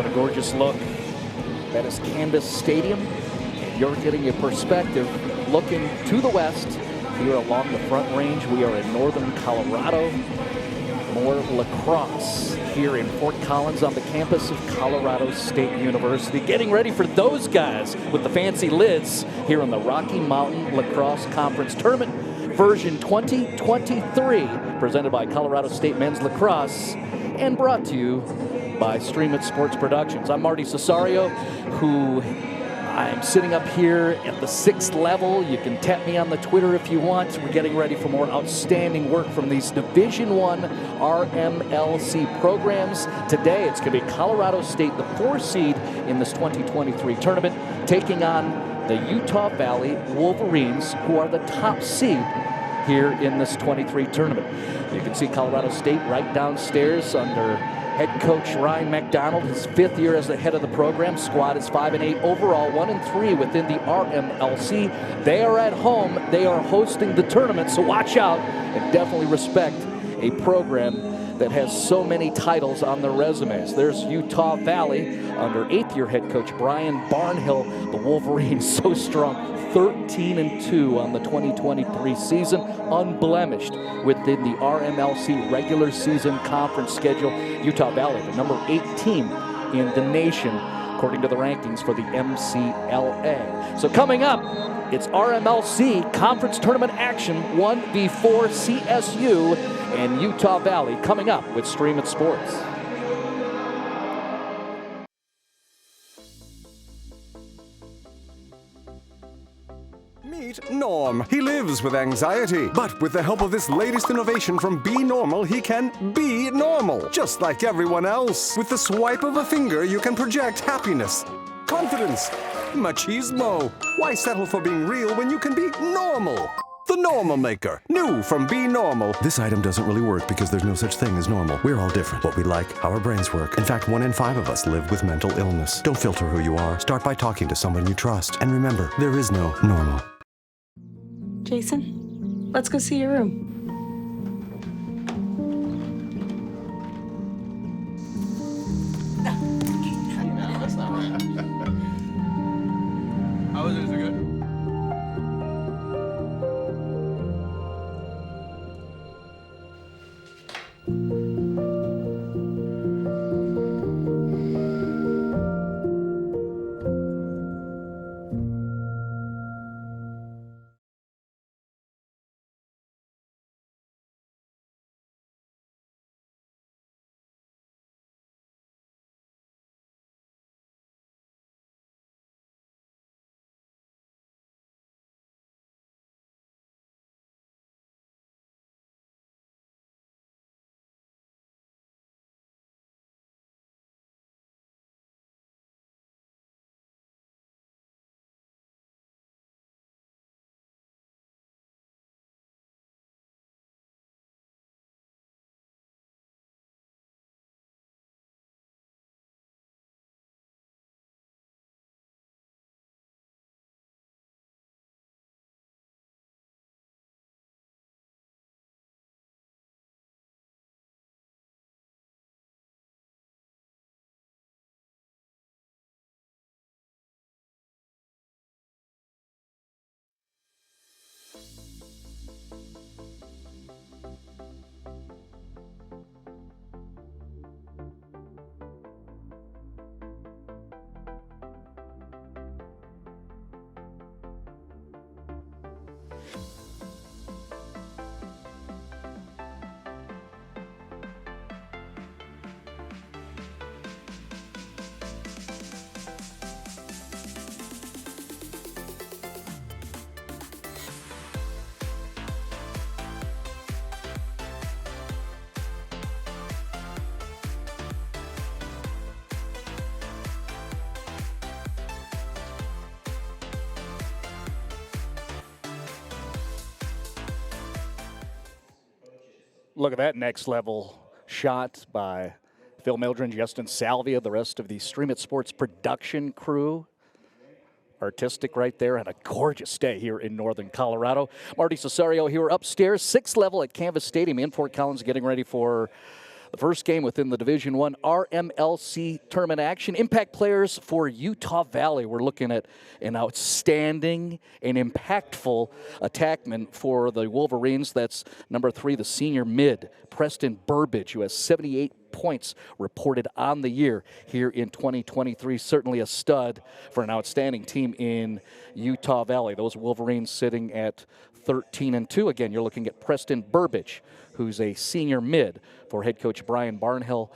what a gorgeous look. That is Canvas Stadium, and you're getting a perspective looking to the west. Here along the Front Range, we are in northern Colorado. More Lacrosse here in Fort Collins on the campus of Colorado State University. Getting ready for those guys with the fancy lids here in the Rocky Mountain Lacrosse Conference Tournament version 2023, presented by Colorado State Men's Lacrosse and brought to you by Stream It Sports Productions. I'm Marty Cesario, who I'm sitting up here at the 6th level. You can tap me on the Twitter if you want. We're getting ready for more outstanding work from these Division I RMLC programs. Today, it's going to be Colorado State, the 4 seed in this 2023 tournament, taking on the Utah Valley Wolverines, who are the top seed here in this 23 tournament. You can see Colorado State right downstairs under head coach Ryan McDonald, his 5th year as the head of the program. Squad is 5-8 overall, 1-3 within the RMLC. They are at home. They are hosting the tournament, so watch out and definitely respect a program that has so many titles on their resumes. There's Utah Valley under 8th-year head coach Brian Barnhill. The Wolverines so strong, 13-2 on the 2023 season, unblemished within the RMLC regular season conference schedule. Utah Valley, the number 8 team in the nation, according to the rankings for the MCLA. So coming up, it's RMLC conference tournament action, 1v4 CSU and Utah Valley coming up with Stream It Sports. Meet Norm. He lives with anxiety, but with the help of this latest innovation from Be Normal, he can be normal, just like everyone else. With the swipe of a finger, you can project happiness, confidence, machismo. Why settle for being real when you can be normal? The Normal Maker, new from Be Normal. This item doesn't really work because there's no such thing as normal. We're all different. What we like, how our brains work. In fact, 1 in 5 of us live with mental illness. Don't filter who you are. Start by talking to someone you trust. And remember, there is no normal. Jason, let's go see your room. No, that's not right. How is it? Is it good? Look at that next level shot by Phil Mildren, Justin Salvia, the rest of the Stream It Sports production crew. Artistic right there, and a gorgeous day here in northern Colorado. Marty Cesario here upstairs, 6th level at Canvas Stadium in Fort Collins, getting ready for The first game within the Division I RMLC tournament action. Impact players for Utah Valley. We're looking at an outstanding and impactful attackman for the Wolverines. That's number 3, the senior mid, Preston Burbage, who has 78 points reported on the year here in 2023. Certainly a stud for an outstanding team in Utah Valley. Those Wolverines sitting at 13-2. Again, you're looking at Preston Burbage, who's a senior mid for head coach Brian Barnhill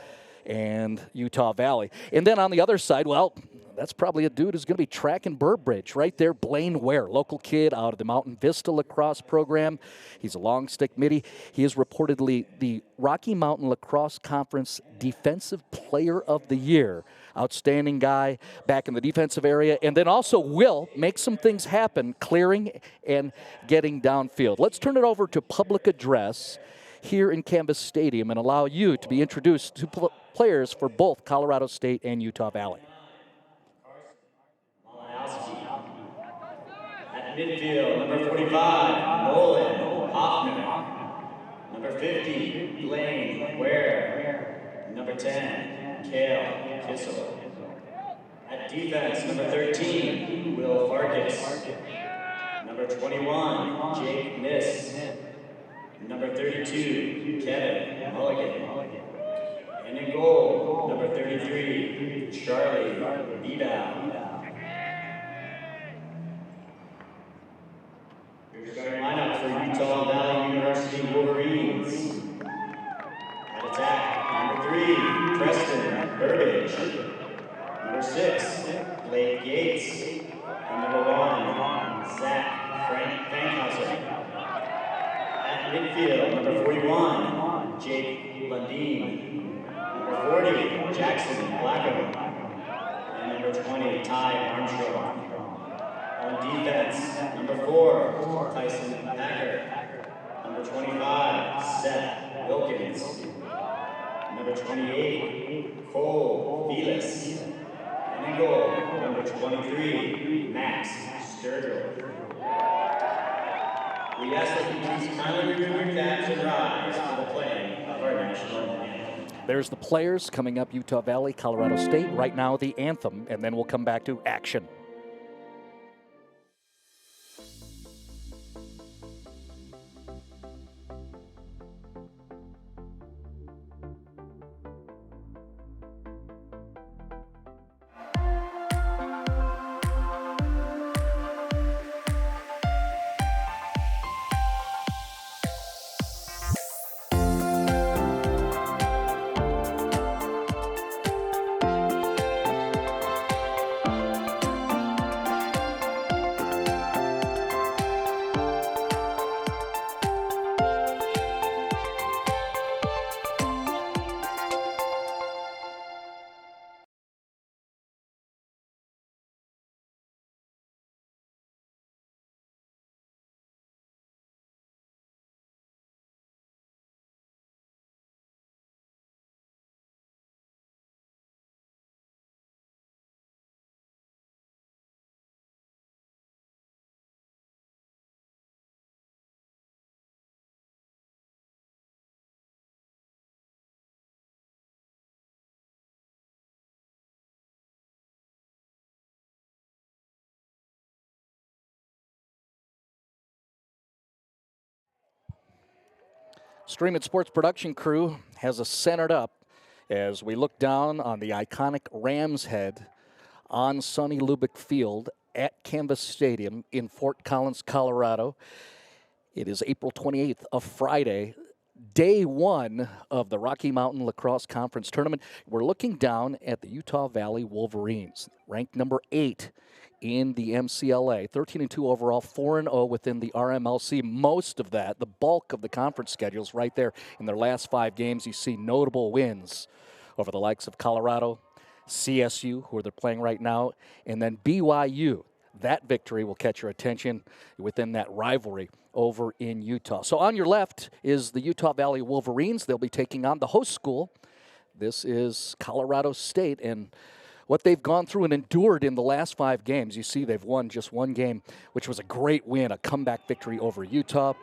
and Utah Valley. And then on the other side, well, that's probably a dude who's going to be tracking Burbridge right there. Blaine Ware, local kid out of the Mountain Vista Lacrosse program. He's a long stick midi. He is reportedly the Rocky Mountain Lacrosse Conference Defensive Player of the Year. Outstanding guy back in the defensive area, and then also will make some things happen, clearing and getting downfield. Let's turn it over to public address here in Canvas Stadium and allow you to be introduced to players for both Colorado State and Utah Valley. At midfield, number 45, Nolan Hoffman. Number 50, Blaine Ware. Number 10, Kale Kissel. At defense, number 13, Will Farkas. Number 21, Jake Niss. Number 32, Kevin Mulligan. And in goal, number 33, Charlie Bebow. Your starting lineup for Utah Valley University Wolverines. At attack, number 3, Preston Burbage. Number 6, Blake Gates. And number 1, Zach Fankhauser. At midfield, number 41, Jake Lundeen. Number 40, Jackson Blackham. And number 20, Ty Armstrong. On defense, number 4, Tyson Packer. Number 25, Seth Wilkins. Number 28, Cole Velas. And in goal, number 23, Max Sturgill. We ask that you please kindly remove your caps and rise for the playing of our national anthem. There's the players coming up, Utah Valley, Colorado State. Right now, the anthem, and then we'll come back to action. Stream It Sports production crew has us centered up as we look down on the iconic Rams Head on sunny Lubick Field at Canvas Stadium in Fort Collins, Colorado. It is April 28th, a Friday, day 1 of the Rocky Mountain Lacrosse Conference Tournament. We're looking down at the Utah Valley Wolverines, ranked number 8 in the MCLA, 13-2 overall, 4-0 within the RMLC. Most of that, the bulk of the conference schedules right there in their last 5 games. You see notable wins over the likes of Colorado, CSU, who they're playing right now, and then BYU. That victory will catch your attention within that rivalry over in Utah. So on your left is the Utah Valley Wolverines. They'll be taking on the host school. This is Colorado State, and what they've gone through and endured in the last 5 games. You see they've won just 1 game, which was a great win, a comeback victory over Utah.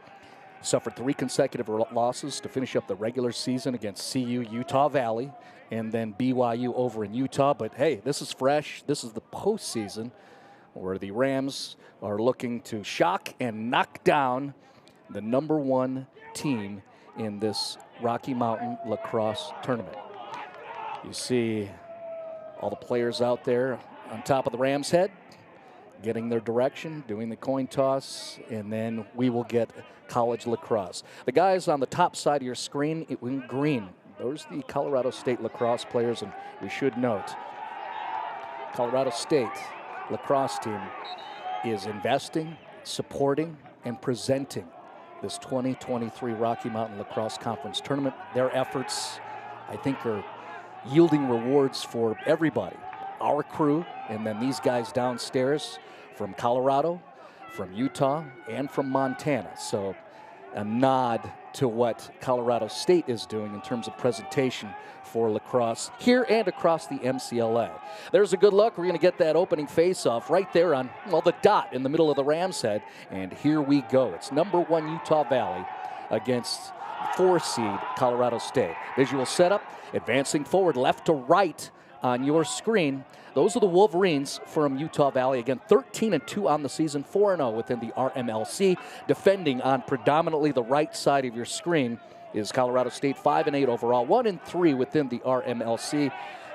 Suffered 3 consecutive losses to finish up the regular season against CU, Utah Valley, and then BYU over in Utah. But hey, this is fresh. This is the postseason where the Rams are looking to shock and knock down the #1 team in this Rocky Mountain Lacrosse tournament. You see all the players out there on top of the Rams' head, getting their direction, doing the coin toss, and then we will get college lacrosse. The guys on the top side of your screen in green, those are the Colorado State lacrosse players, and we should note, Colorado State lacrosse team is investing, supporting, and presenting this 2023 Rocky Mountain Lacrosse Conference Tournament. Their efforts, I think, are yielding rewards for everybody. Our crew, and then these guys downstairs from Colorado, from Utah, and from Montana. So a nod to what Colorado State is doing in terms of presentation for lacrosse here and across the MCLA. There's a good look. We're going to get that opening face-off right there on, well, the dot in the middle of the Rams' head. And here we go. It's #1 Utah Valley against 4 seed Colorado State. Visual setup, advancing forward left to right on your screen. Those are the Wolverines from Utah Valley. Again, 13-2 on the season, 4-0 within the RMLC. Defending on predominantly the right side of your screen is Colorado State, 5-8 overall, 1-3 within the RMLC.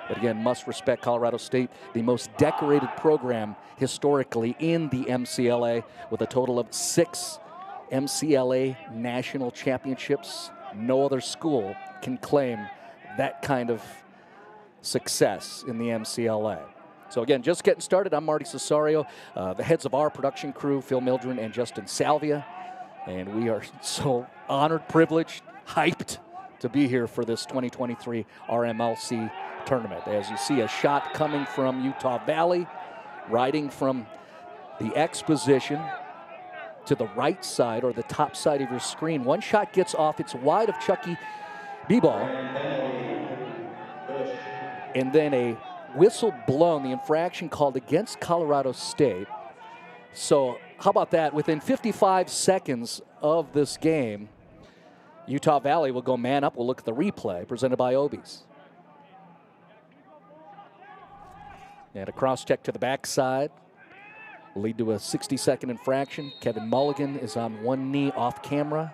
But again, must respect Colorado State, the most decorated program historically in the MCLA, with a total of 6 MCLA national championships. No other school can claim that kind of success in the MCLA. So again, just getting started. I'm Marty Cesario, the heads of our production crew, Phil Mildren and Justin Salvia. And we are so honored, privileged, hyped to be here for this 2023 RMLC tournament. As you see, a shot coming from Utah Valley, riding from the X position to the right side or the top side of your screen. One shot gets off, it's wide of Chucky B-ball. And then a whistle blown, the infraction called against Colorado State. So how about that? Within 55 seconds of this game, Utah Valley will go man up. We'll look at the replay presented by Obees. And a cross check to the backside will lead to a 60-second infraction. Kevin Mulligan is on one knee off camera.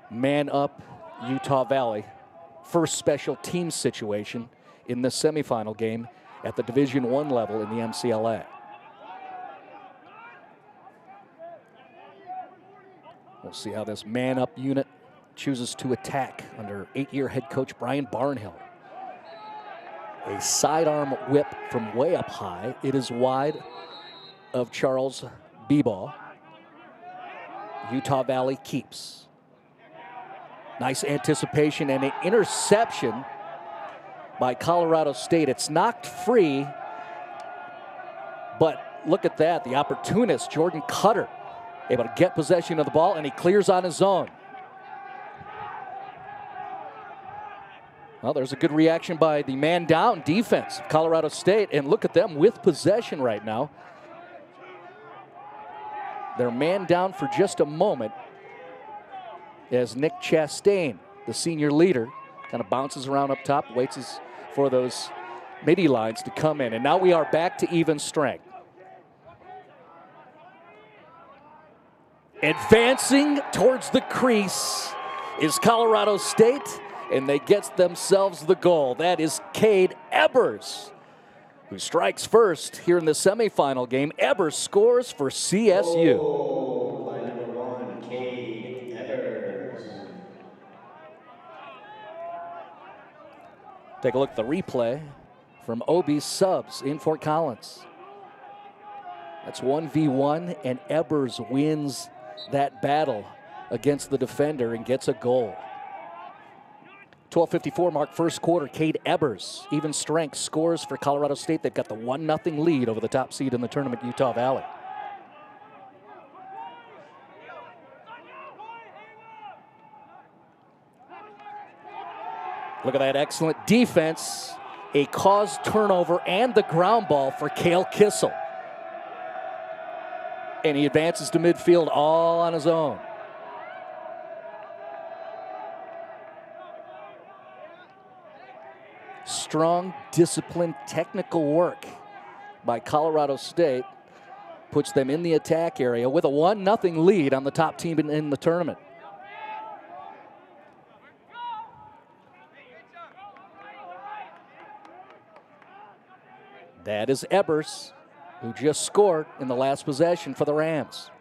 Man up, Utah Valley. First special team situation in the semifinal game at the Division I level in the MCLA. We'll see how this man-up unit chooses to attack under 8-year head coach Brian Barnhill. A sidearm whip from way up high. It is wide of Charles B-ball. Utah Valley keeps. Nice anticipation and an interception by Colorado State. It's knocked free, but look at that. The opportunist, Jordan Cutter, able to get possession of the ball, and he clears on his own. Well, there's a good reaction by the man down defense of Colorado State, and look at them with possession right now. They're man down for just a moment as Nick Chastain, the senior leader, kind of bounces around up top, waits for those midi lines to come in. And now we are back to even strength. Advancing towards the crease is Colorado State, and they get themselves the goal. That is Cade Ebers, who strikes first here in the semifinal game. Ebers scores for CSU. Oh, by #1, Cade Evers. Take a look at the replay from Obee's subs in Fort Collins. That's 1v1, and Ebers wins that battle against the defender and gets a goal. 12:54 mark first quarter. Cade Ebers, even strength, scores for Colorado State. They've got the 1-0 lead over the top seed in the tournament, Utah Valley. Look at that excellent defense. A caused turnover and the ground ball for Cale Kissel. And he advances to midfield all on his own. strong, disciplined, technical work by Colorado State puts them in the attack area with a 1-0 lead on the top team in the tournament. That is Ebers, who just scored in the last possession for the Rams.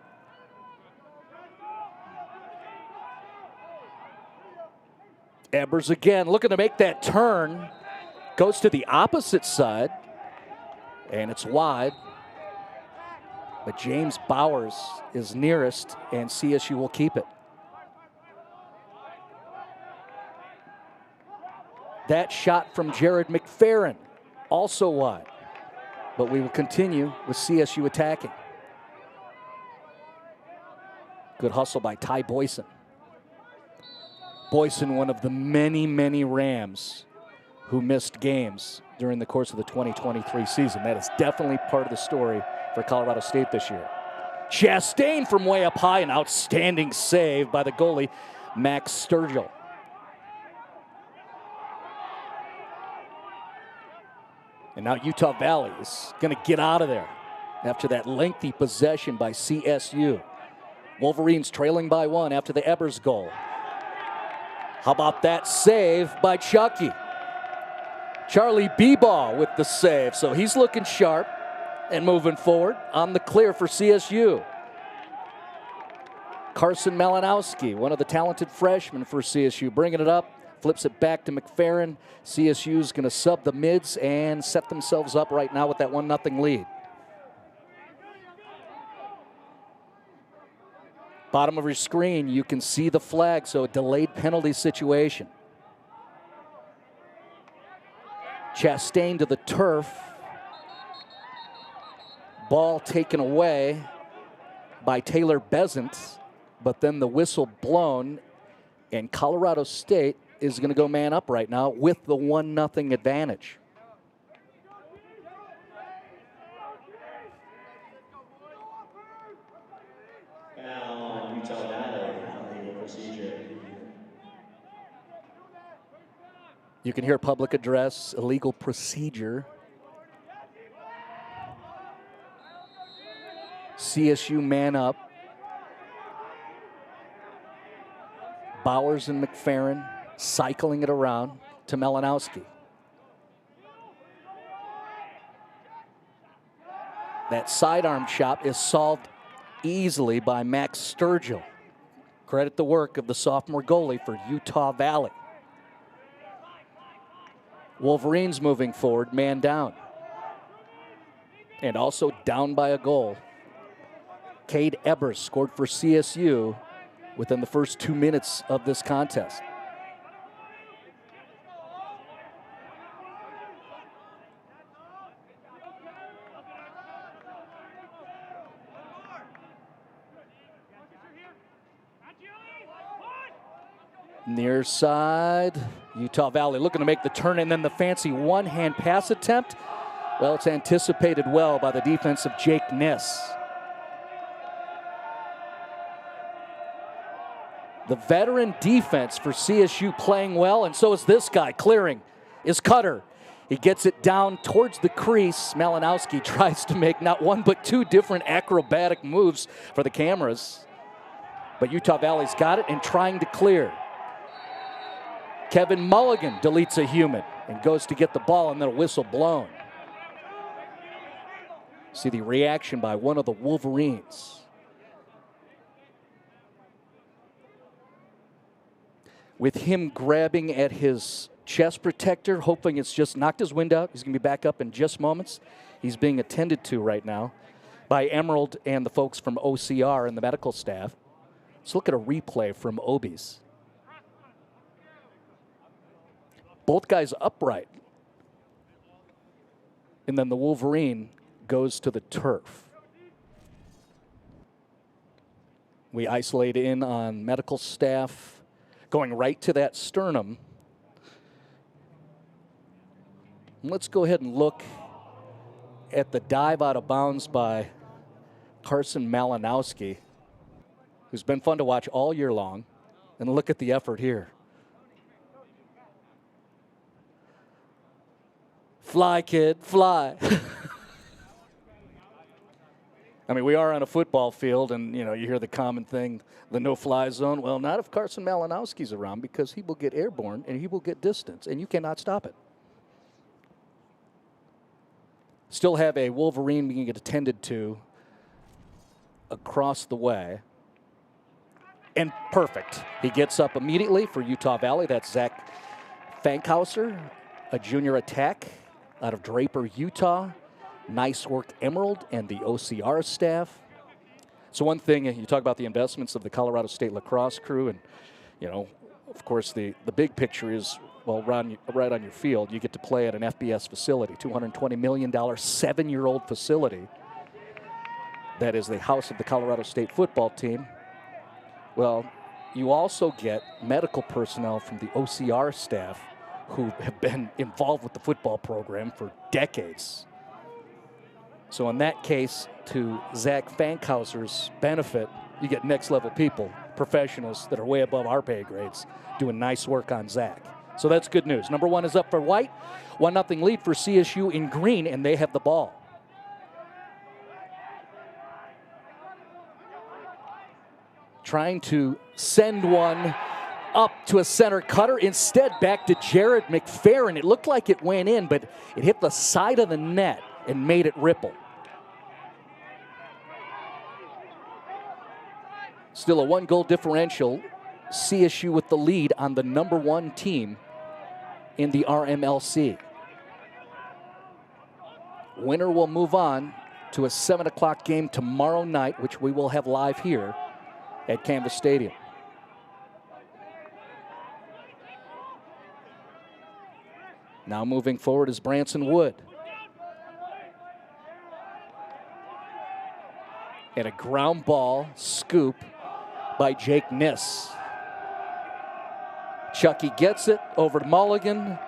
Ebers again looking to make that turn. Goes to the opposite side, and it's wide. But James Bowers is nearest, and CSU will keep it. That shot from Jared McFerrin, also wide. But we will continue with CSU attacking. Good hustle by Ty Boyson. Boyson, one of the many, many Rams who missed games during the course of the 2023 season. That is definitely part of the story for Colorado State this year. Chastain from way up high, an outstanding save by the goalie, Max Sturgill. And now Utah Valley is going to get out of there after that lengthy possession by CSU. Wolverines trailing by 1 after the Ebers goal. How about that save by Chucky? Charlie Beebaugh with the save. So he's looking sharp and moving forward on the clear for CSU. Carson Malinowski, one of the talented freshmen for CSU, bringing it up. Flips it back to McFerrin. CSU's going to sub the mids and set themselves up right now with that 1-0 lead. Bottom of your screen, you can see the flag, so a delayed penalty situation. Chastain to the turf. Ball taken away by Taylor Bezant, but then the whistle blown, and Colorado State is going to go man up right now with the 1-0 advantage. Foul on Utah Valley on the procedure. You can hear public address, illegal procedure. CSU man up. Bowers and McFerrin cycling it around to Malinowski. That sidearm shot is solved easily by Max Sturgill. Credit the work of the sophomore goalie for Utah Valley. Wolverines moving forward, man down. And also down by a goal. Cade Ebers scored for CSU within the first 2 minutes of this contest. Near side, Utah Valley looking to make the turn, and then the fancy one-hand pass attempt. Well, it's anticipated well by the defense of Jake Niss. The veteran defense for CSU playing well, and so is this guy clearing, is Cutter. He gets it down towards the crease. Malinowski tries to make not one but two different acrobatic moves for the cameras. But Utah Valley's got it and trying to clear. Kevin Mulligan deletes a human and goes to get the ball, and then a whistle blown. See the reaction by one of the Wolverines. With him grabbing at his chest protector, hoping it's just knocked his wind out. He's going to be back up in just moments. He's being attended to right now by Emerald and the folks from OCR and the medical staff. Let's look at a replay from Obee's. Both guys upright. And then the Wolverine goes to the turf. We isolate in on medical staff, going right to that sternum. Let's go ahead and look at the dive out of bounds by Carson Malinowski, who's been fun to watch all year long. And look at the effort here. Fly, kid, fly. I mean, we are on a football field, and, you know, you hear the common thing, the no-fly zone. Well, not if Carson Malinowski's around, because he will get airborne and he will get distance, and you cannot stop it. Still have a Wolverine being attended to across the way. And perfect. He gets up immediately for Utah Valley. That's Zach Fankhauser, a junior attack out of Draper, Utah. Nice work, Emerald, and the OCR staff. So one thing, you talk about the investments of the Colorado State lacrosse crew, and, you know, of course, the big picture is, well, right on your field, you get to play at an FBS facility, $220 million, 7-year-old facility. That is the house of the Colorado State football team. Well, you also get medical personnel from the OCR staff who have been involved with the football program for decades. So in that case, to Zach Fankhauser's benefit, you get next-level people, professionals that are way above our pay grades, doing nice work on Zach. So that's good news. Number one is up for white. 1-0 lead for CSU in green, and they have the ball. Trying to send one up to a center cutter. Instead, back to Jared McFerrin. It looked like it went in, but it hit the side of the net and made it ripple. Still a 1-goal differential. CSU with the lead on the number 1 team in the RMLC. Winner will move on to a 7 o'clock game tomorrow night, which we will have live here at Canvas Stadium. Now moving forward is Branson Wood. And a ground ball scoop by Jake Niss. Chucky gets it over to Mulligan.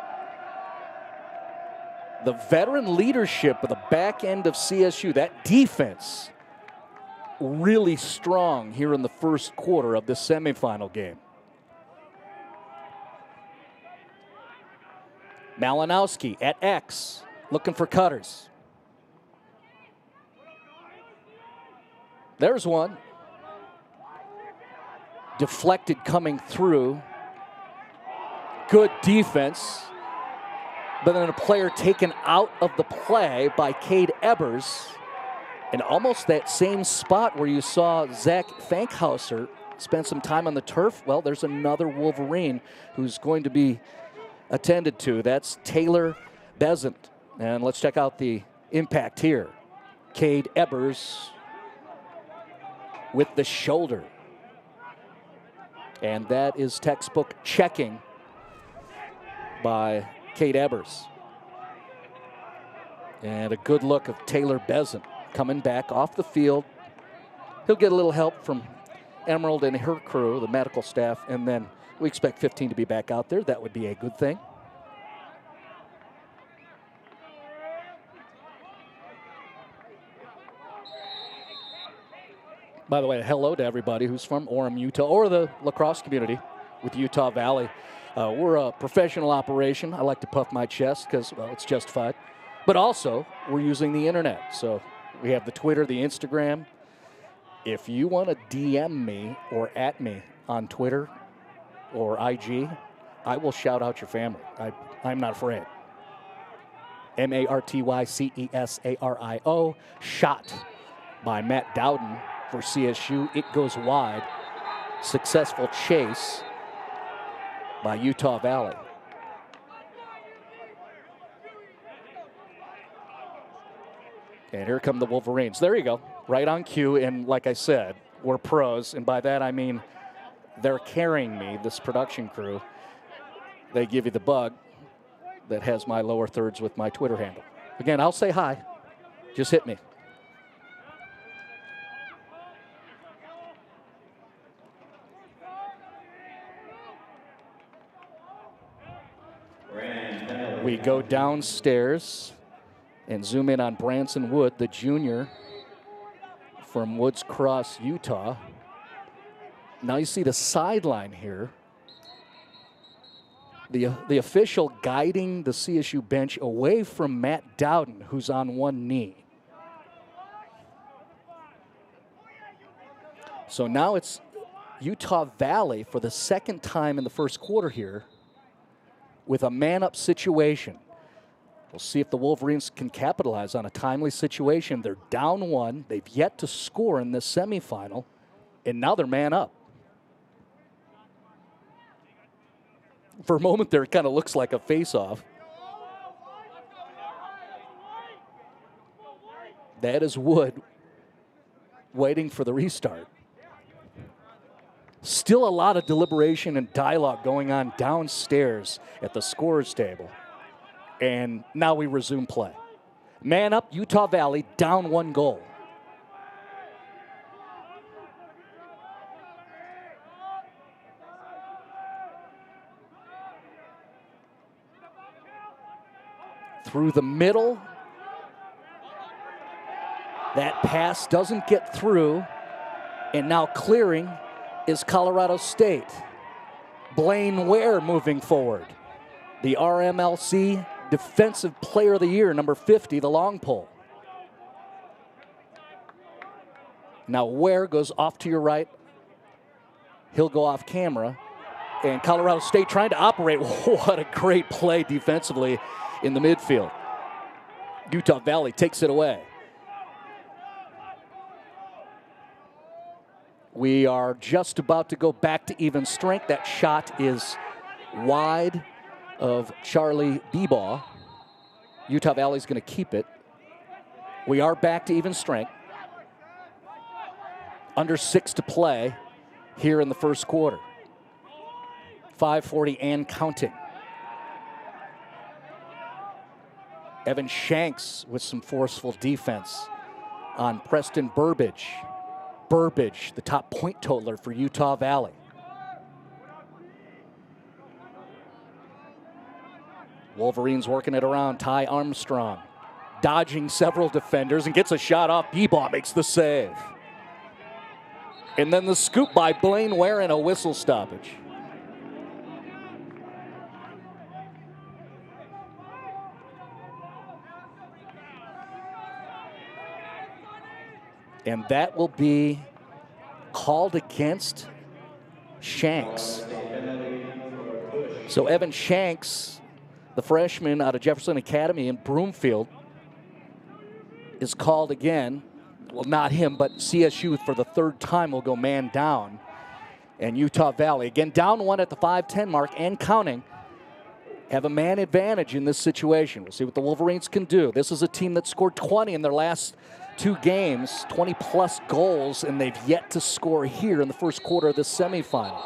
The veteran leadership of the back end of CSU, that defense, really strong here in the first quarter of this semifinal game. Malinowski at X, looking for cutters. There's one. Deflected coming through. Good defense. But then a player taken out of the play by Cade Ebers. And almost that same spot where you saw Zach Fankhauser spend some time on the turf. Well, there's another Wolverine who's going to be attended to. That's Taylor Besant. And let's check out the impact here. Cade Ebers with the shoulder. And that is textbook checking by Cade Ebers. And a good look of Taylor Besant coming back off the field. He'll get a little help from Emerald and her crew, the medical staff, and then we expect 15 to be back out there. That would be a good thing. By the way, hello to everybody who's from Orem, Utah, or the lacrosse community with Utah Valley. We're a professional operation. I like to puff my chest because, well, it's justified. But also, we're using the internet. So we have the Twitter, the Instagram. If you want to DM me or at me on Twitter or IG, I will shout out your family. I'm not afraid. MARTYCESARIO, shot by Matt Dowden for CSU. It goes wide. Successful chase by Utah Valley. And here come the Wolverines. There you go, right on cue. And like I said, we're pros. And by that I mean they're carrying me, this production crew. They give you the bug that has my lower thirds with my Twitter handle. Again, I'll say hi. Just hit me. We go downstairs and zoom in on Branson Wood, the junior from Woods Cross, Utah. Now you see the sideline here The official guiding the CSU bench away from Matt Dowden, who's on one knee. So now it's Utah Valley for the second time in the first quarter here with a man-up situation. We'll see if the Wolverines can capitalize on a timely situation. They're down one. They've yet to score in this semifinal, and now they're man up. For a moment there, it kind of looks like a face-off. That is Wood waiting for the restart. Still a lot of deliberation and dialogue going on downstairs at the scorer's table. And now we resume play. Man up, Utah Valley, down 1 goal. Through the middle. That pass doesn't get through. And now clearing is Colorado State. Blaine Ware moving forward. The RMLC Defensive Player of the Year, number 50, the long pole. Now Ware goes off to your right. He'll go off camera. And Colorado State trying to operate. What a great play defensively in the midfield. Utah Valley takes it away. We are just about to go back to even strength. That shot is wide of Charlie Bebaugh. Utah Valley's going to keep it. We are back to even strength. Under 6 to play here in the first quarter. 5:40 and counting. Evan Shanks with some forceful defense on Preston Burbage. Burbage, the top point totaler for Utah Valley. Wolverines working it around. Ty Armstrong dodging several defenders and gets a shot off. Bebaugh makes the save. And then the scoop by Blaine Ware and a whistle stoppage. And that will be called against Shanks. So Evan Shanks, the freshman out of Jefferson Academy in Broomfield, is called again. Well, not him, but CSU for the 3rd time will go man down. And Utah Valley, again, down 1 at the 5:10 mark and counting, have a man advantage in this situation. We'll see what the Wolverines can do. This is a team that scored 20 in their last 2 games, 20-plus goals, and they've yet to score here in the first quarter of this semifinal.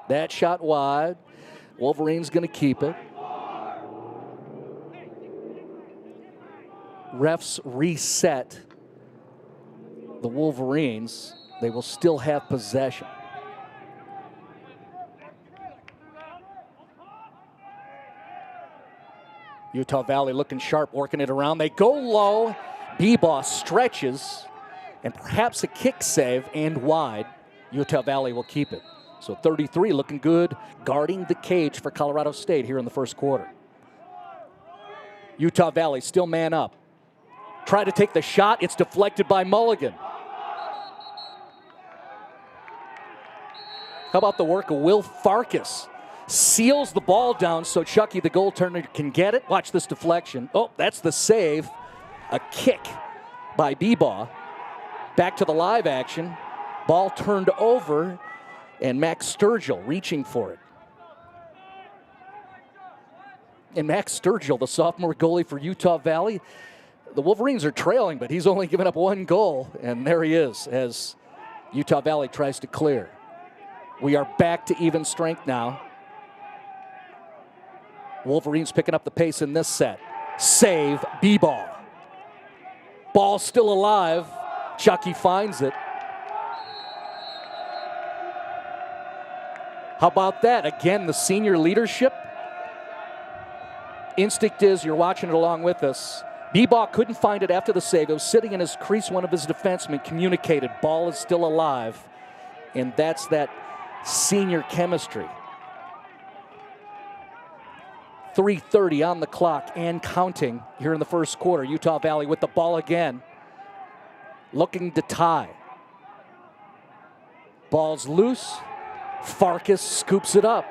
That shot wide. Wolverines going to keep it. Refs reset the Wolverines. They will still have possession. Utah Valley looking sharp, working it around. They go low. Bebaugh stretches, and perhaps a kick save and wide. Utah Valley will keep it. So 33 looking good, guarding the cage for Colorado State here in the first quarter. Utah Valley still man up. Try to take the shot. It's deflected by Mulligan. How about the work of Will Farkas? Seals the ball down so Chucky, the goaltender, can get it. Watch this deflection. Oh, that's the save. A kick by Bebaugh. Back to the live action. Ball turned over, and Max Sturgill reaching for it. And Max Sturgill, the sophomore goalie for Utah Valley, the Wolverines are trailing, but he's only given up 1 goal, and there he is as Utah Valley tries to clear. We are back to even strength now. Wolverines picking up the pace in this set. Save Bebaugh. Ball still alive. Chucky finds it. How about that? Again, the senior leadership. Instinct is you're watching it along with us. Bebaugh couldn't find it after the save. It was sitting in his crease. One of his defensemen communicated. Ball is still alive. And that's that senior chemistry. 3:30 on the clock and counting here in the first quarter. Utah Valley with the ball again, looking to tie. Ball's loose. Farkas scoops it up.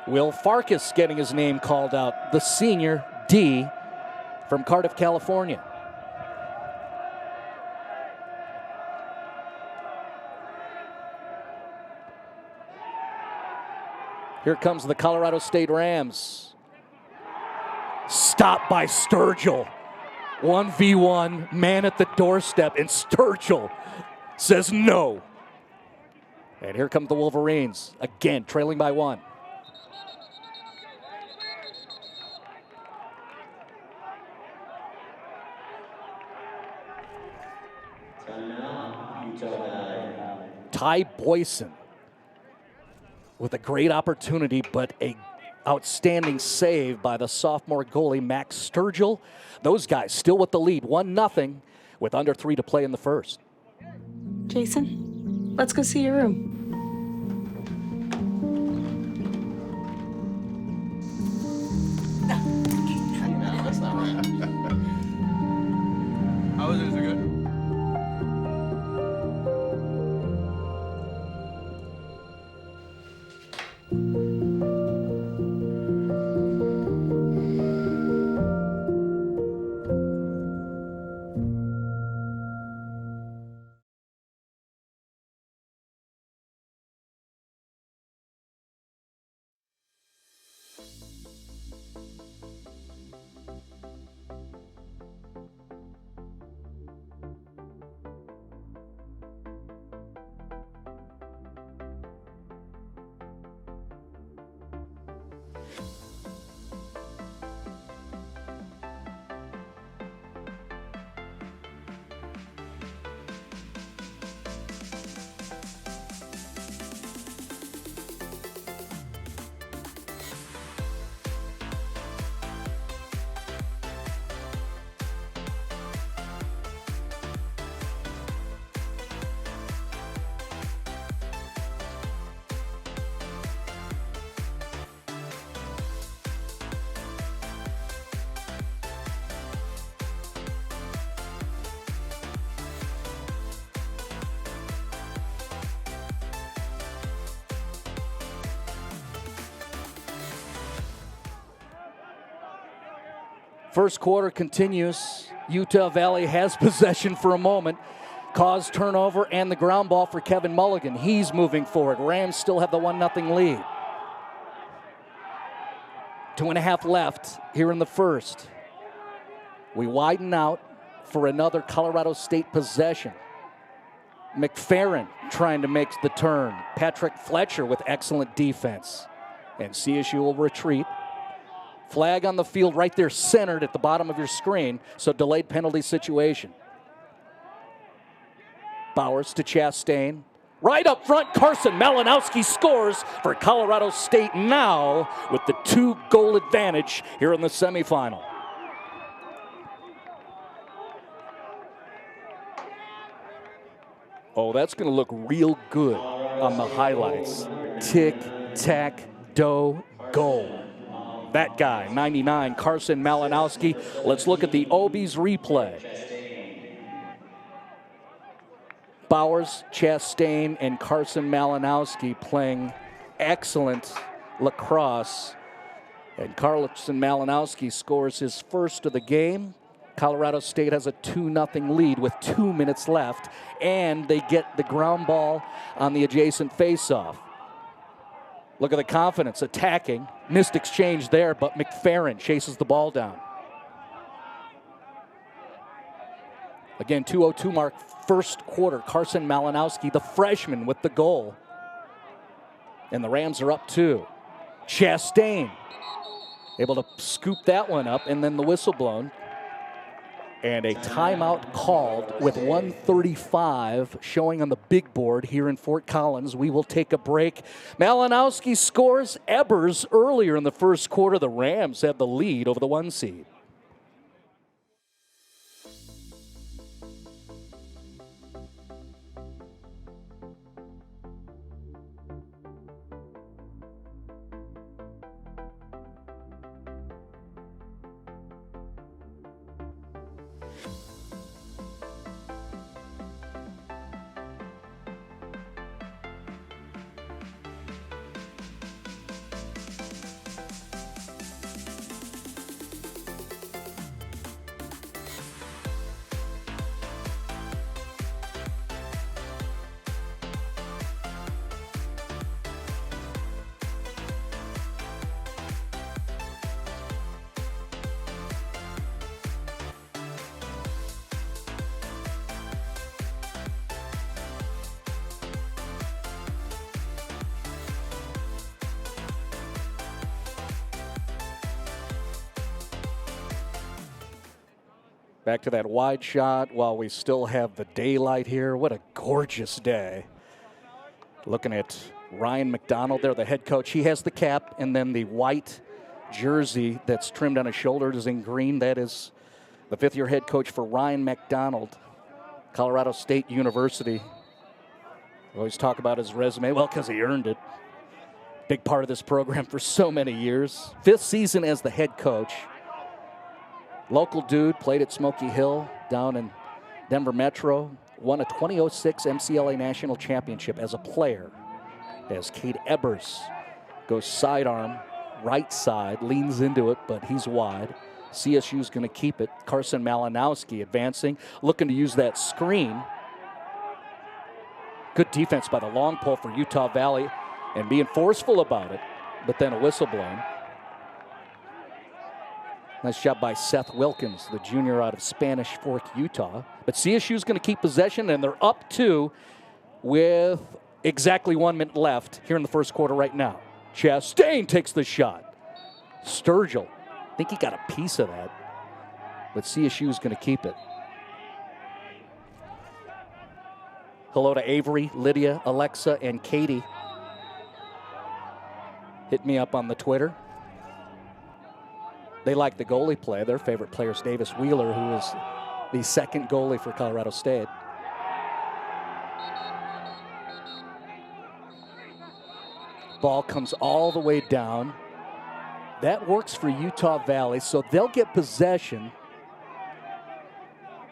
Will Farkas getting his name called out, the senior D from Cardiff, California. Here comes the Colorado State Rams. Stopped by Sturgill. 1v1, man at the doorstep, and Sturgill says no. And here come the Wolverines, again trailing by 1. Ty Boyson with a great opportunity, but a outstanding save by the sophomore goalie, Max Sturgill. Those guys still with the lead, 1-0, with under 3 to play in the first. Jason, let's go see your room. No, that's not right. How is it good? First quarter continues. Utah Valley has possession for a moment. Caused turnover and the ground ball for Kevin Mulligan. He's moving forward. Rams still have the 1-0 lead. 2.5 left here in the first. We widen out for another Colorado State possession. McFerrin trying to make the turn. Patrick Fletcher with excellent defense. And CSU will retreat. Flag on the field right there, centered at the bottom of your screen, so delayed penalty situation. Bowers to Chastain. Right up front, Carson Malinowski scores for Colorado State now with the 2-goal advantage here in the semifinal. Oh, that's going to look real good on the highlights. Tic-tac-toe goal. That guy, 99, Carson Malinowski. Let's look at the Obee's replay. Bowers, Chastain, and Carson Malinowski playing excellent lacrosse. And Carson Malinowski scores his first of the game. Colorado State has a 2-0 lead with 2 minutes left, and they get the ground ball on the adjacent faceoff. Look at the confidence, attacking. Missed exchange there, but McFerrin chases the ball down. Again, 2:02 mark, first quarter. Carson Malinowski, the freshman, with the goal. And the Rams are up 2. Chastain able to scoop that one up, and then the whistle blown. And a timeout called with 1:35 showing on the big board here in Fort Collins. We will take a break. Malinowski scores. Ebers earlier in the first quarter. The Rams have the lead over the 1 seed. Back to that wide shot while we still have the daylight here. What a gorgeous day. Looking at Ryan McDonald there, the head coach. He has the cap and then the white jersey that's trimmed on his shoulders in green. That is the fifth-year head coach for Ryan McDonald, Colorado State University. We always talk about his resume. Well, because he earned it. Big part of this program for so many years. Fifth season as the head coach. Local dude, played at Smoky Hill down in Denver Metro. Won a 2006 MCLA National Championship as a player. As Cade Ebers goes sidearm, right side, leans into it, but he's wide. CSU's going to keep it. Carson Malinowski advancing, looking to use that screen. Good defense by the long pole for Utah Valley and being forceful about it, but then a whistle blown. Nice job by Seth Wilkins, the junior out of Spanish Fork, Utah. But CSU's going to keep possession, and they're up 2 with exactly 1 minute left here in the first quarter right now. Chastain takes the shot. Sturgill, I think he got a piece of that, but CSU's going to keep it. Hello to Avery, Lydia, Alexa, and Katie. Hit me up on the Twitter. They like the goalie play. Their favorite player is Davis Wheeler, who is the second goalie for Colorado State. Ball comes all the way down. That works for Utah Valley, so they'll get possession.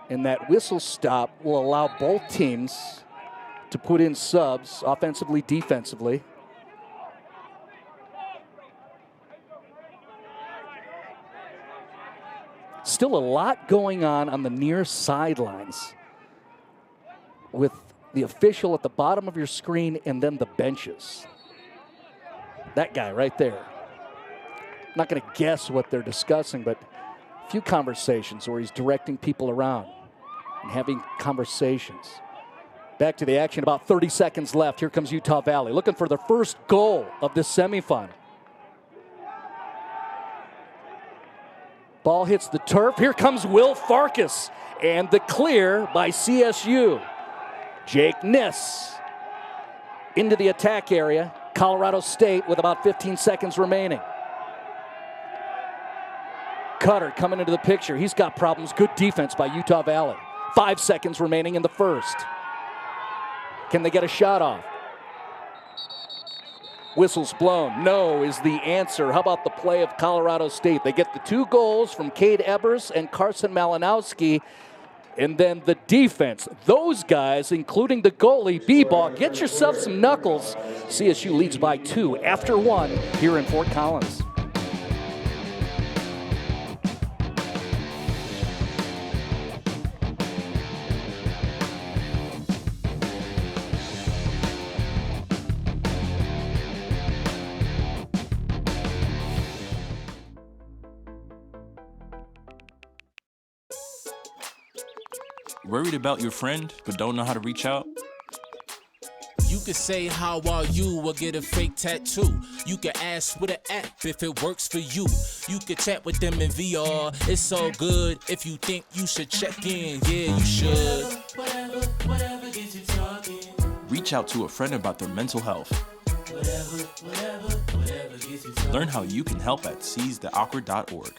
And that whistle stop will allow both teams to put in subs, offensively, defensively. Still a lot going on the near sidelines with the official at the bottom of your screen and then the benches. That guy right there. I'm not going to guess what they're discussing, but a few conversations where he's directing people around and having conversations. Back to the action, about 30 seconds left. Here comes Utah Valley, looking for their first goal of this semifinal. Ball hits the turf. Here comes Will Farkas, and the clear by CSU. Jake Niss into the attack area. Colorado State with about 15 seconds remaining. Cutter coming into the picture. He's got problems. Good defense by Utah Valley. 5 seconds remaining in the first. Can they get a shot off? Whistle's blown. No is the answer. How about the play of Colorado State? They get the 2 goals from Cade Ebers and Carson Malinowski. And then the defense. Those guys, including the goalie, B-Ball, get yourself some knuckles. CSU leads by 2 after 1 here in Fort Collins. Worried about your friend, but don't know how to reach out? You could say, how are you, or get a fake tattoo. You can ask with an app if it works for you. You could chat with them in VR, it's so good. If you think you should check in, yeah, you should. Whatever gets you talking. Reach out to a friend about their mental health. Whatever gets you talking. Learn how you can help at seizetheawkward.org.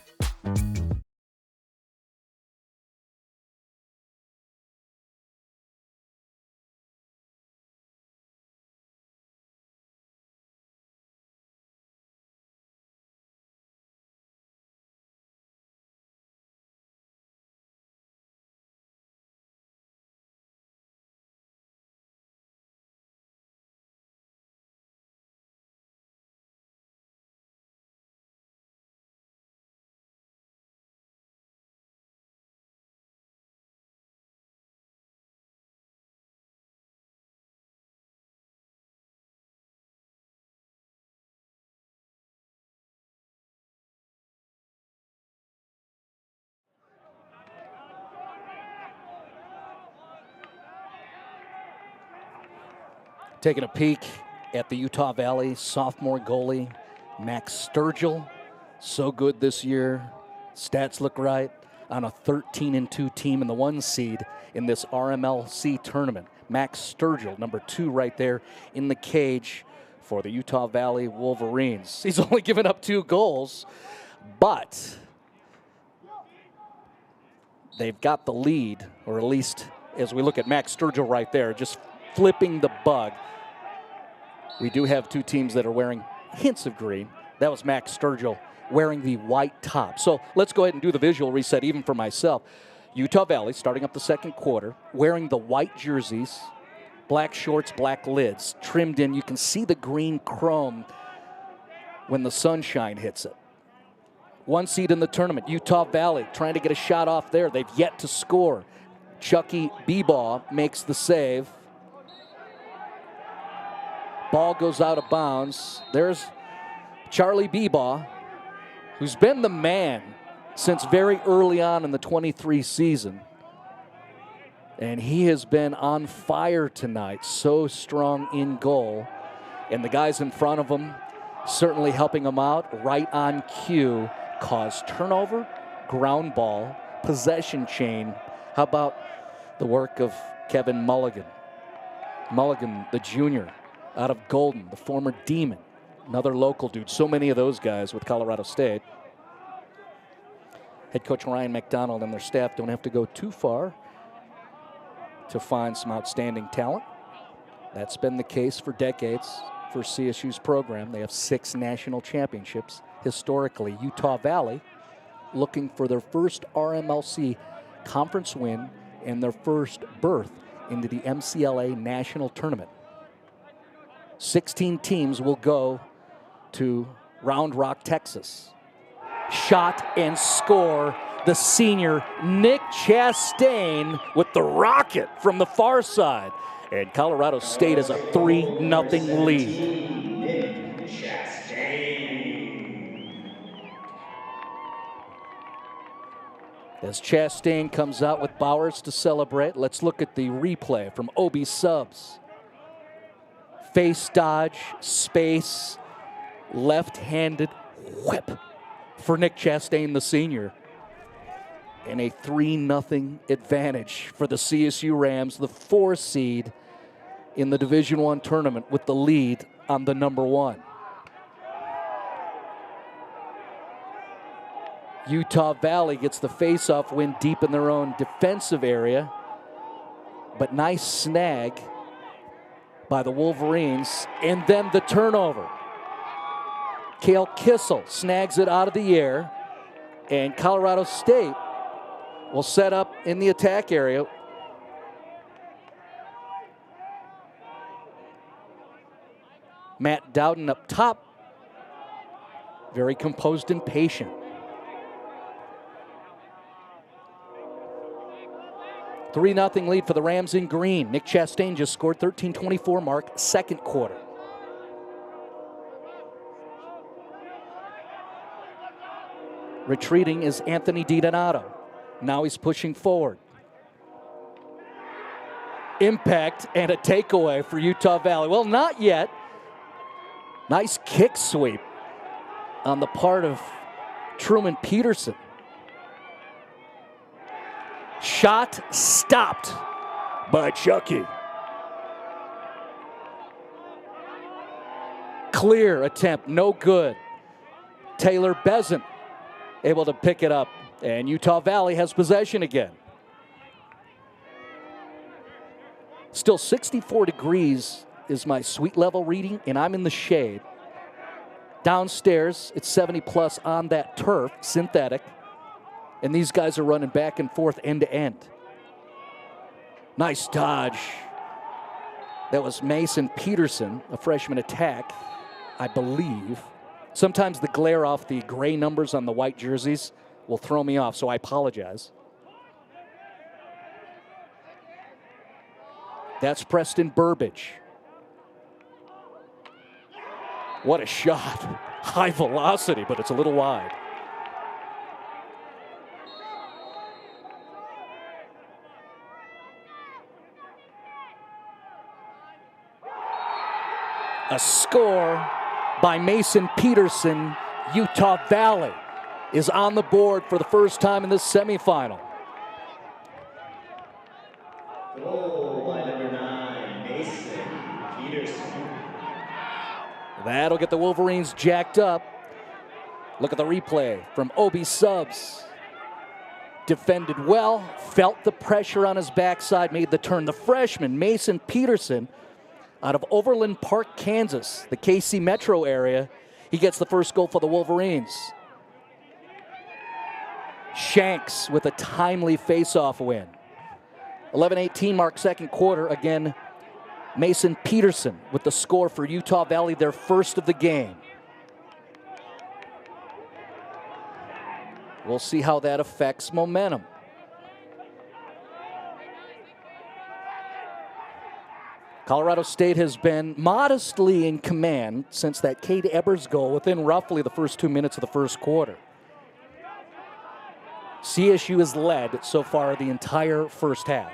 Taking a peek at the Utah Valley sophomore goalie, Max Sturgill. So good this year. Stats look right. on a 13-2 team in the 1 seed in this RMLC tournament. Max Sturgill, number 2 right there in the cage for the Utah Valley Wolverines. He's only given up 2 goals, but they've got the lead, or at least as we look at Max Sturgill right there, just flipping the bug. We do have 2 teams that are wearing hints of green. That was Max Sturgill wearing the white top. So let's go ahead and do the visual reset even for myself. Utah Valley starting up the second quarter, wearing the white jerseys, black shorts, black lids, trimmed in. You can see the green chrome when the sunshine hits it. 1 seed in the tournament, Utah Valley trying to get a shot off there. They've yet to score. Chucky Bebaugh makes the save. Ball goes out of bounds. There's Charlie Bebaugh, who's been the man since very early on in the 23 season. And he has been on fire tonight, so strong in goal. And the guys in front of him certainly helping him out, right on cue. Caused turnover, ground ball, possession chain. How about the work of Kevin Mulligan? Mulligan, the junior, out of Golden, the former Demon, another local dude. So many of those guys with Colorado State. Head coach Ryan McDonald and their staff don't have to go too far to find some outstanding talent. That's been the case for decades for CSU's program. They have 6 national championships. Historically, Utah Valley looking for their first RMLC conference win and their first berth into the MCLA national tournament. 16 teams will go to Round Rock, Texas. Shot and score, the senior Nick Chastain with the rocket from the far side. And Colorado State has a 3-0 lead. As Chastain comes out with Bowers to celebrate, let's look at the replay from Obee subs. Face dodge, space, left-handed whip for Nick Chastain, the senior. And a 3-0 advantage for the CSU Rams, the 4 seed in the Division I tournament with the lead on the number 1. Utah Valley gets the face-off win deep in their own defensive area. But nice snag by the Wolverines. And then the turnover. Cale Kissel snags it out of the air. And Colorado State will set up in the attack area. Matt Dowden up top. Very composed and patient. 3-0 lead for the Rams in green. Nick Chastain just scored 13:24 mark, second quarter. Retreating is Anthony DiDonato. Now he's pushing forward. Impact and a takeaway for Utah Valley. Well, not yet. Nice kick sweep on the part of Truman Peterson. Shot stopped by Chucky. Clear attempt, no good. Taylor Bezant able to pick it up, and Utah Valley has possession again. Still 64 degrees is my suite level reading, and I'm in the shade. Downstairs, it's 70 plus on that turf, synthetic. And these guys are running back and forth end to end. Nice dodge. That was Mason Peterson, a freshman attack, I believe. Sometimes the glare off the gray numbers on the white jerseys will throw me off, so I apologize. That's Preston Burbage. What a shot. High velocity, but it's a little wide. A score by Mason Peterson, Utah Valley is on the board for the first time in this semifinal. Goal by number 9, Mason Peterson. That'll get the Wolverines jacked up. Look at the replay from Obee subs. Defended well, felt the pressure on his backside, made the turn. The freshman, Mason Peterson, out of Overland Park, Kansas, the KC metro area, he gets the first goal for the Wolverines. Shanks with a timely face-off win. 11:18 mark, second quarter. Again, Mason Peterson with the score for Utah Valley, their first of the game. We'll see how that affects momentum. Colorado State has been modestly in command since that Cade Ebers goal within roughly the first 2 minutes of the first quarter. CSU has led so far the entire first half.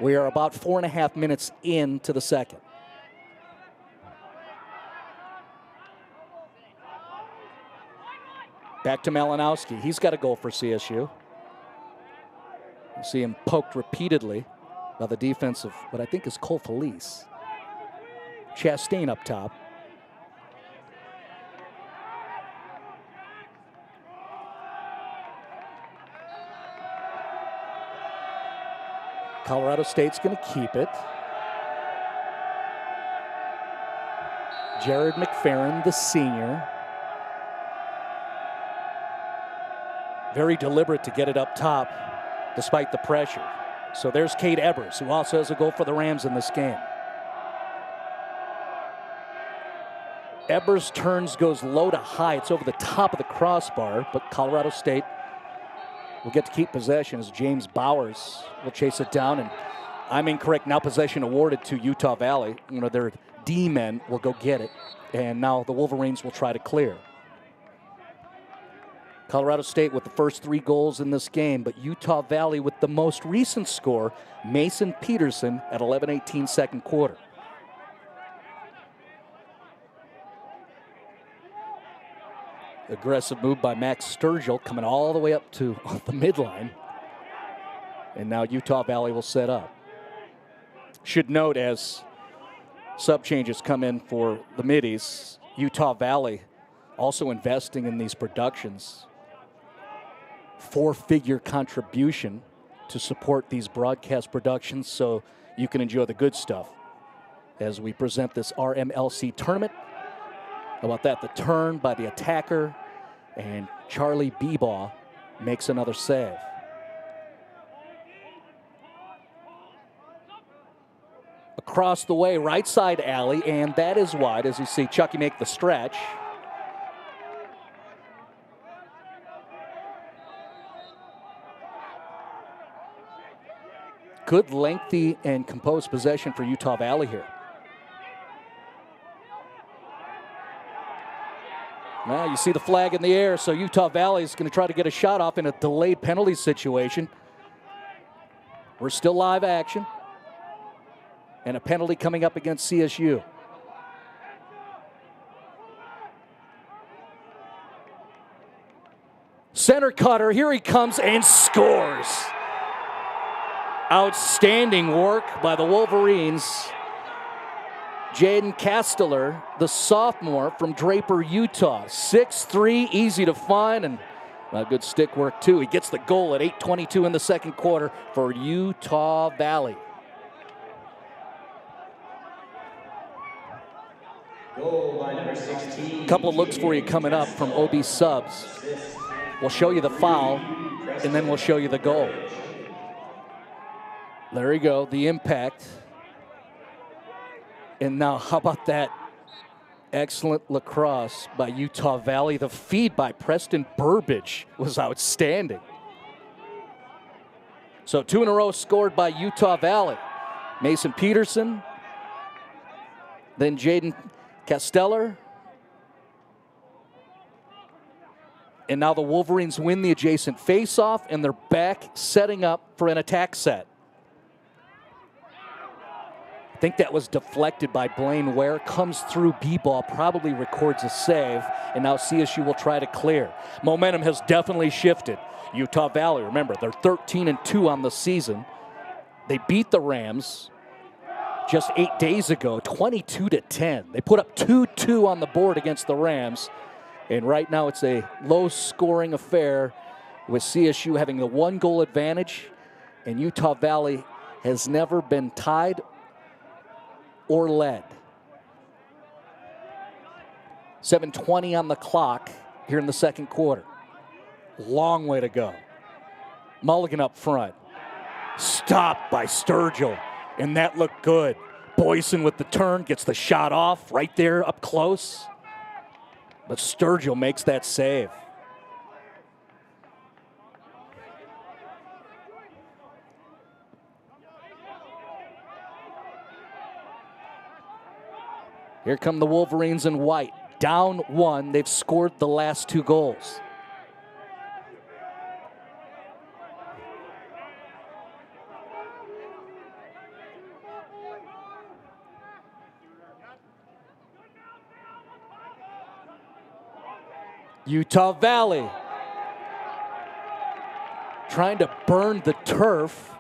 We are about 4.5 minutes into the second. Back to Malinowski. He's got a goal for CSU. You see him poked repeatedly by the defense of what I think is Cole Felice. Chastain up top. Colorado State's going to keep it. Jared McFerrin, the senior. Very deliberate to get it up top despite the pressure. So there's Cade Ebers, who also has a goal for the Rams in this game. Ebers turns, goes low to high. It's over the top of the crossbar, but Colorado State will get to keep possession as James Bowers will chase it down. And I'm incorrect. Now possession awarded to Utah Valley. You know, their D-men will go get it. And now the Wolverines will try to clear. Colorado State with the first 3 goals in this game, but Utah Valley with the most recent score, Mason Peterson at 11:18 second quarter. Aggressive move by Max Sturgill coming all the way up to the midline. And now Utah Valley will set up. Should note as sub changes come in for the middies, Utah Valley also investing in these productions. 4-figure contribution to support these broadcast productions so you can enjoy the good stuff as we present this RMLC tournament. How about that? The turn by the attacker, and Charlie Beebaugh makes another save. Across the way, right side alley, and that is wide as you see Chucky make the stretch. Good lengthy and composed possession for Utah Valley here. Now you see the flag in the air, so Utah Valley is going to try to get a shot off in a delayed penalty situation. We're still live action. And a penalty coming up against CSU. Center cutter, here he comes and scores. Outstanding work by the Wolverines. Jaden Casteller, the sophomore from Draper, Utah. 6'3", easy to find, and good stick work too. He gets the goal at 8:22 in the second quarter for Utah Valley. Goal by number 16. Couple of looks for you coming up from Obee subs. We'll show you the foul, and then we'll show you the goal. There you go, the impact. And now how about that excellent lacrosse by Utah Valley. The feed by Preston Burbage was outstanding. So 2 in a row scored by Utah Valley. Mason Peterson, then Jaden Casteller. And now the Wolverines win the adjacent faceoff, and they're back setting up for an attack set. think that was deflected by Blaine Ware. Comes through B-ball, probably records a save, and now CSU will try to clear. Momentum has definitely shifted. Utah Valley, remember, they're 13-2 on the season. They beat the Rams just 8 days ago, 22-10. They put up 2-2 on the board against the Rams, and right now it's a low-scoring affair with CSU having the 1-goal advantage, and Utah Valley has never been tied or led. 7:20 on the clock here in the second quarter. Long way to go. Mulligan up front. Stopped by Sturgill, and that looked good. Boyson with the turn, gets the shot off right there up close. But Sturgill makes that save. Here come the Wolverines in white. Down 1, they've scored the last 2 goals. Utah Valley trying to burn the turf.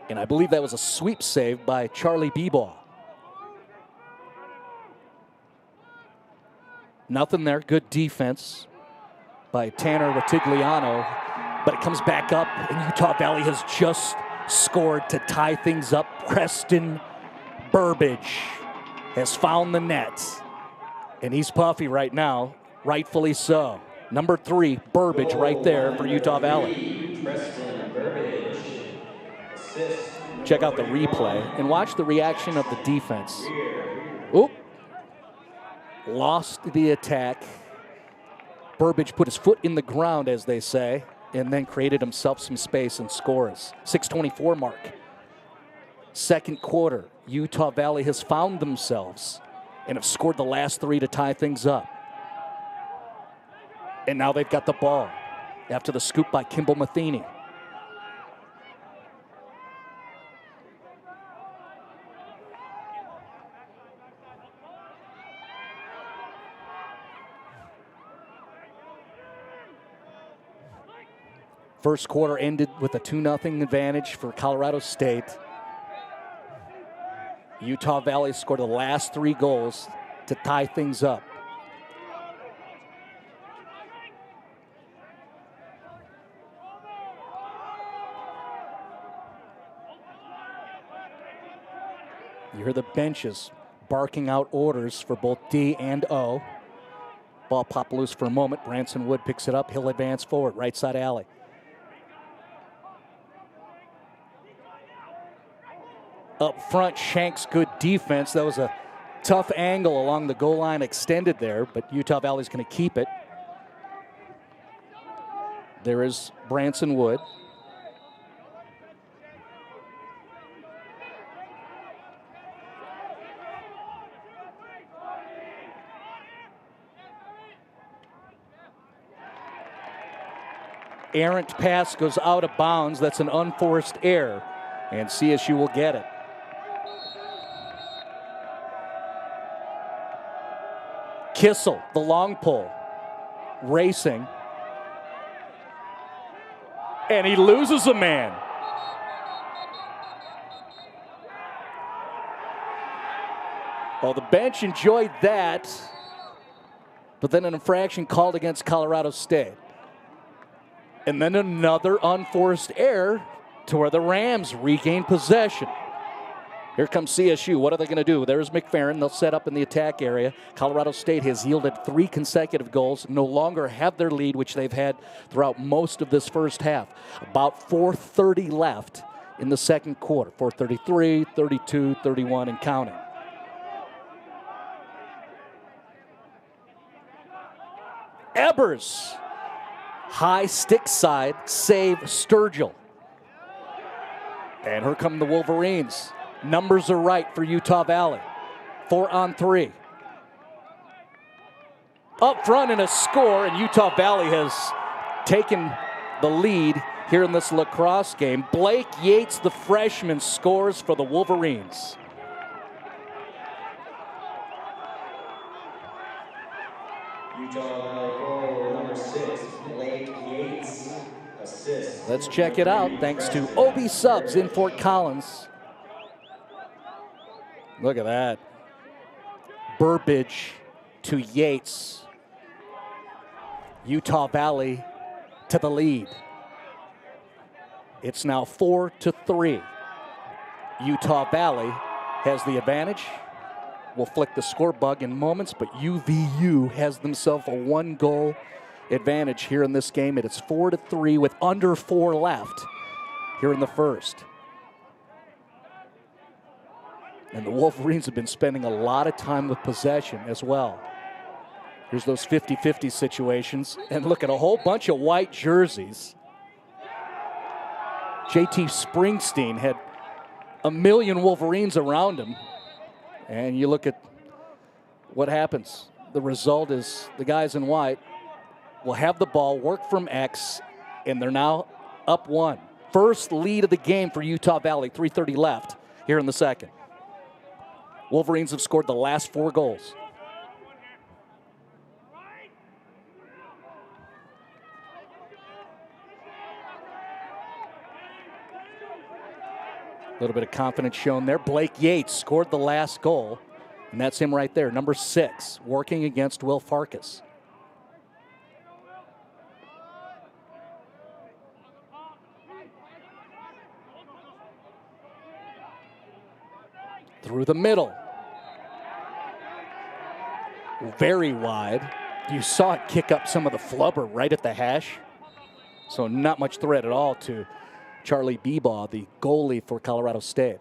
And I believe that was a sweep save by Charlie B-ball. Nothing there. Good defense by Tanner Ratigliano. But it comes back up, and Utah Valley has just scored to tie things up. Preston Burbage has found the net. And he's puffy right now, rightfully so. Number 3, Burbage right there for Utah Valley. Check out the replay and watch the reaction of the defense. Oop. Lost the attack. Burbage put his foot in the ground, as they say, and then created himself some space and scores. 6:24 mark. Second quarter, Utah Valley has found themselves and have scored the last 3 to tie things up. And now they've got the ball after the scoop by Kimball Matheny. First quarter ended with a 2-0 advantage for Colorado State. Utah Valley scored the last 3 goals to tie things up. You hear the benches barking out orders for both D and O. Ball popped loose for a moment. Branson Wood picks it up. He'll advance forward, right side alley. Up front, Shanks, good defense. That was a tough angle along the goal line, extended there, but Utah Valley's going to keep it. There is Branson Wood. Errant pass goes out of bounds. That's an unforced error, and CSU will get it. Kissel, the long pull, racing, and he loses a man. Well, the bench enjoyed that, but then an infraction called against Colorado State. And then another unforced error to where the Rams regain possession. Here comes CSU. What are they going to do? There's McFerrin. They'll set up in the attack area. Colorado State has yielded 3 consecutive goals, no longer have their lead, which they've had throughout most of this first half. About 4:30 left in the second quarter. 4:33, 32, 31, and counting. Ebers. High stick side, save Sturgill. And here come the Wolverines. Numbers are right for Utah Valley. 4-on-3. Up front and a score, and Utah Valley has taken the lead here in this lacrosse game. Blake Yates, the freshman, scores for the Wolverines. Utah Valley goal number 6, Blake Yates, assist. Let's check it out, thanks to Obee Subs in Fort Collins. Look at that. Burbage to Yates. Utah Valley to the lead. It's now 4-3. Utah Valley has the advantage. We'll flick the score bug in moments, but UVU has themselves a 1-goal advantage here in this game. It is 4-3 with under 4 left here in the first. And the Wolverines have been spending a lot of time with possession as well. Here's those 50-50 situations. And look at a whole bunch of white jerseys. JT Springsteen had a million Wolverines around him. And you look at what happens. The result is the guys in white will have the ball, work from X, and they're now up 1. First lead of the game for Utah Valley, 3:30 left here in the second. Wolverines have scored the last 4 goals. A little bit of confidence shown there. Blake Yates scored the last goal, and that's him right there, number 6, working against Will Farkas. Through the middle. Very wide. You saw it kick up some of the flubber right at the hash. So not much threat at all to Charlie Beebaugh, the goalie for Colorado State.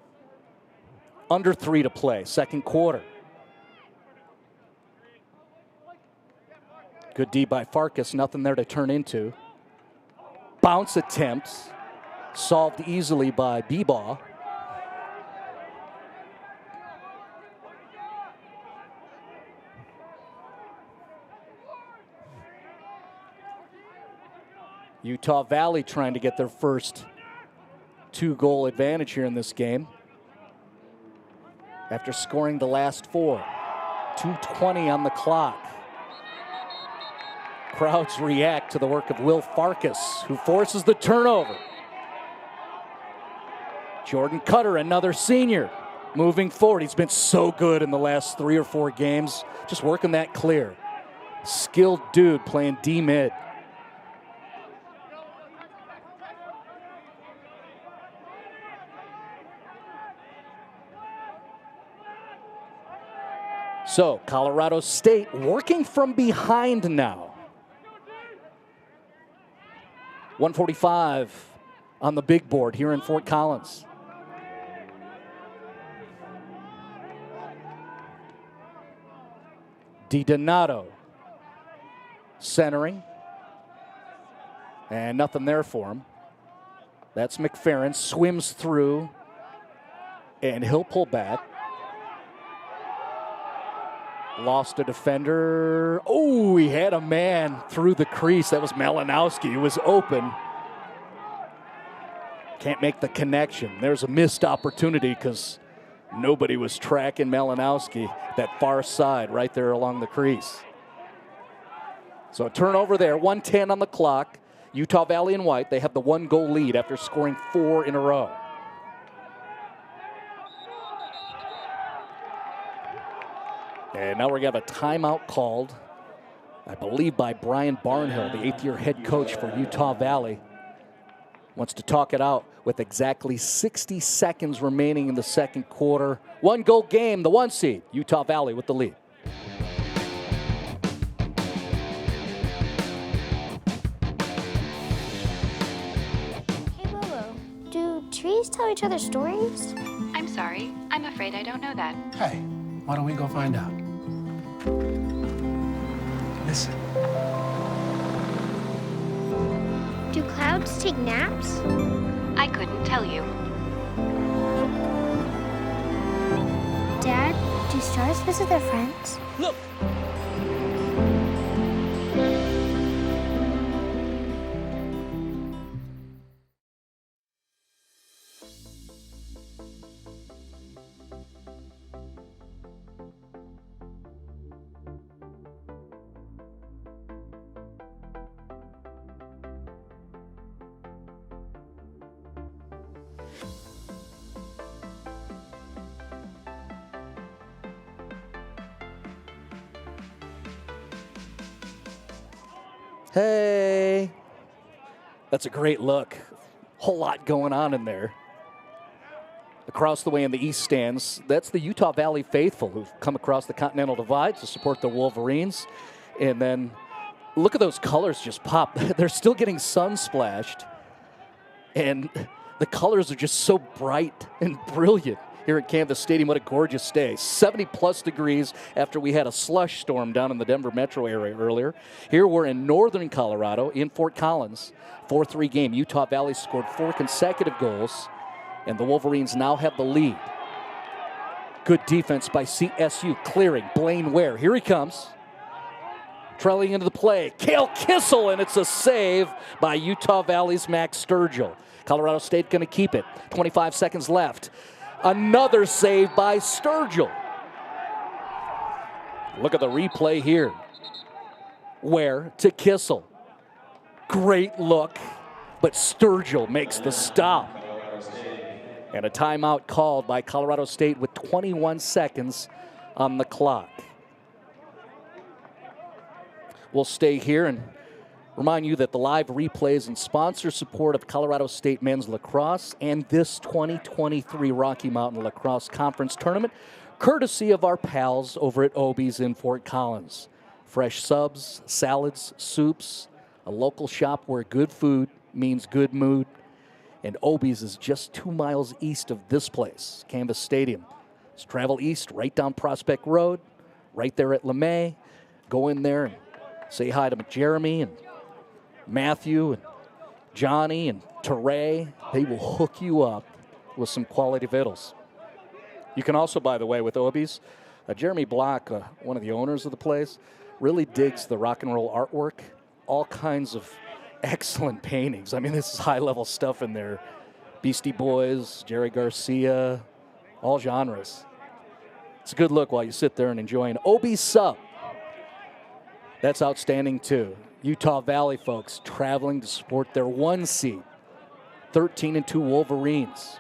Under 3 to play, second quarter. Good D by Farkas, nothing there to turn into. Bounce attempts, solved easily by Beebaugh. Utah Valley trying to get their first 2-goal advantage here in this game after scoring the last 4. 2:20 on the clock. Crowds react to the work of Will Farkas, who forces the turnover. Jordan Cutter, another senior, moving forward. He's been so good in the last 3 or 4 games, just working that clear. Skilled dude playing D-mid. So, Colorado State working from behind now. 1:45 on the big board here in Fort Collins. DiDonato centering. And nothing there for him. That's McFerrin, swims through, and he'll pull back. Lost a defender. Oh, he had a man through the crease. That was Malinowski. He was open. Can't make the connection. There's a missed opportunity because nobody was tracking Malinowski. That far side right there along the crease. So a turnover there. 1:10 on the clock. Utah Valley and White, they have the 1-goal lead after scoring 4 in a row. And now we're going to have a timeout called, I believe, by Brian Barnhill, the 8th-year head coach for Utah Valley. Wants to talk it out with exactly 60 seconds remaining in the second quarter. 1-goal game, the 1 seed, Utah Valley with the lead. Hey, Lolo, do trees tell each other stories? I'm sorry. I'm afraid I don't know that. Hey, why don't we go find out? Listen. Do clouds take naps? I couldn't tell you. Dad, do stars visit their friends? Look! Hey. That's a great look. Whole lot going on in there. Across the way in the east stands, that's the Utah Valley faithful who've come across the Continental Divide to support the Wolverines. And then look at those colors just pop. They're still getting sun splashed. And the colors are just so bright and brilliant here at Canvas Stadium. What a gorgeous day. 70-plus degrees after we had a slush storm down in the Denver metro area earlier. Here we're in northern Colorado in Fort Collins. 4-3 game. Utah Valley scored 4 consecutive goals. And the Wolverines now have the lead. Good defense by CSU, clearing Blaine Ware. Here he comes. Trailing into the play, Cale Kissel, and it's a save by Utah Valley's Max Sturgill. Colorado State going to keep it. 25 seconds left. Another save by Sturgill. Look at the replay here. Ware to Kissel. Great look, but Sturgill makes the stop. And a timeout called by Colorado State with 21 seconds on the clock. We'll stay here and remind you that the live replays and sponsor support of Colorado State men's lacrosse and this 2023 Rocky Mountain Lacrosse Conference Tournament, courtesy of our pals over at Obee's in Fort Collins. Fresh subs, salads, soups, a local shop where good food means good mood. And Obee's is just 2 miles east of this place, Canvas Stadium. Just travel east, right down Prospect Road, right there at LeMay. Go in there and say hi to Jeremy and Matthew and Johnny and Teray. They will hook you up with some quality vittles. You can also, by the way, with Obee's, Jeremy Block, one of the owners of the place, really digs the rock and roll artwork. All kinds of excellent paintings. I mean, this is high-level stuff in there. Beastie Boys, Jerry Garcia, all genres. It's a good look while you sit there and enjoy an Obee sub. That's outstanding, too. Utah Valley folks traveling to support their 1 seed, 13-2 Wolverines.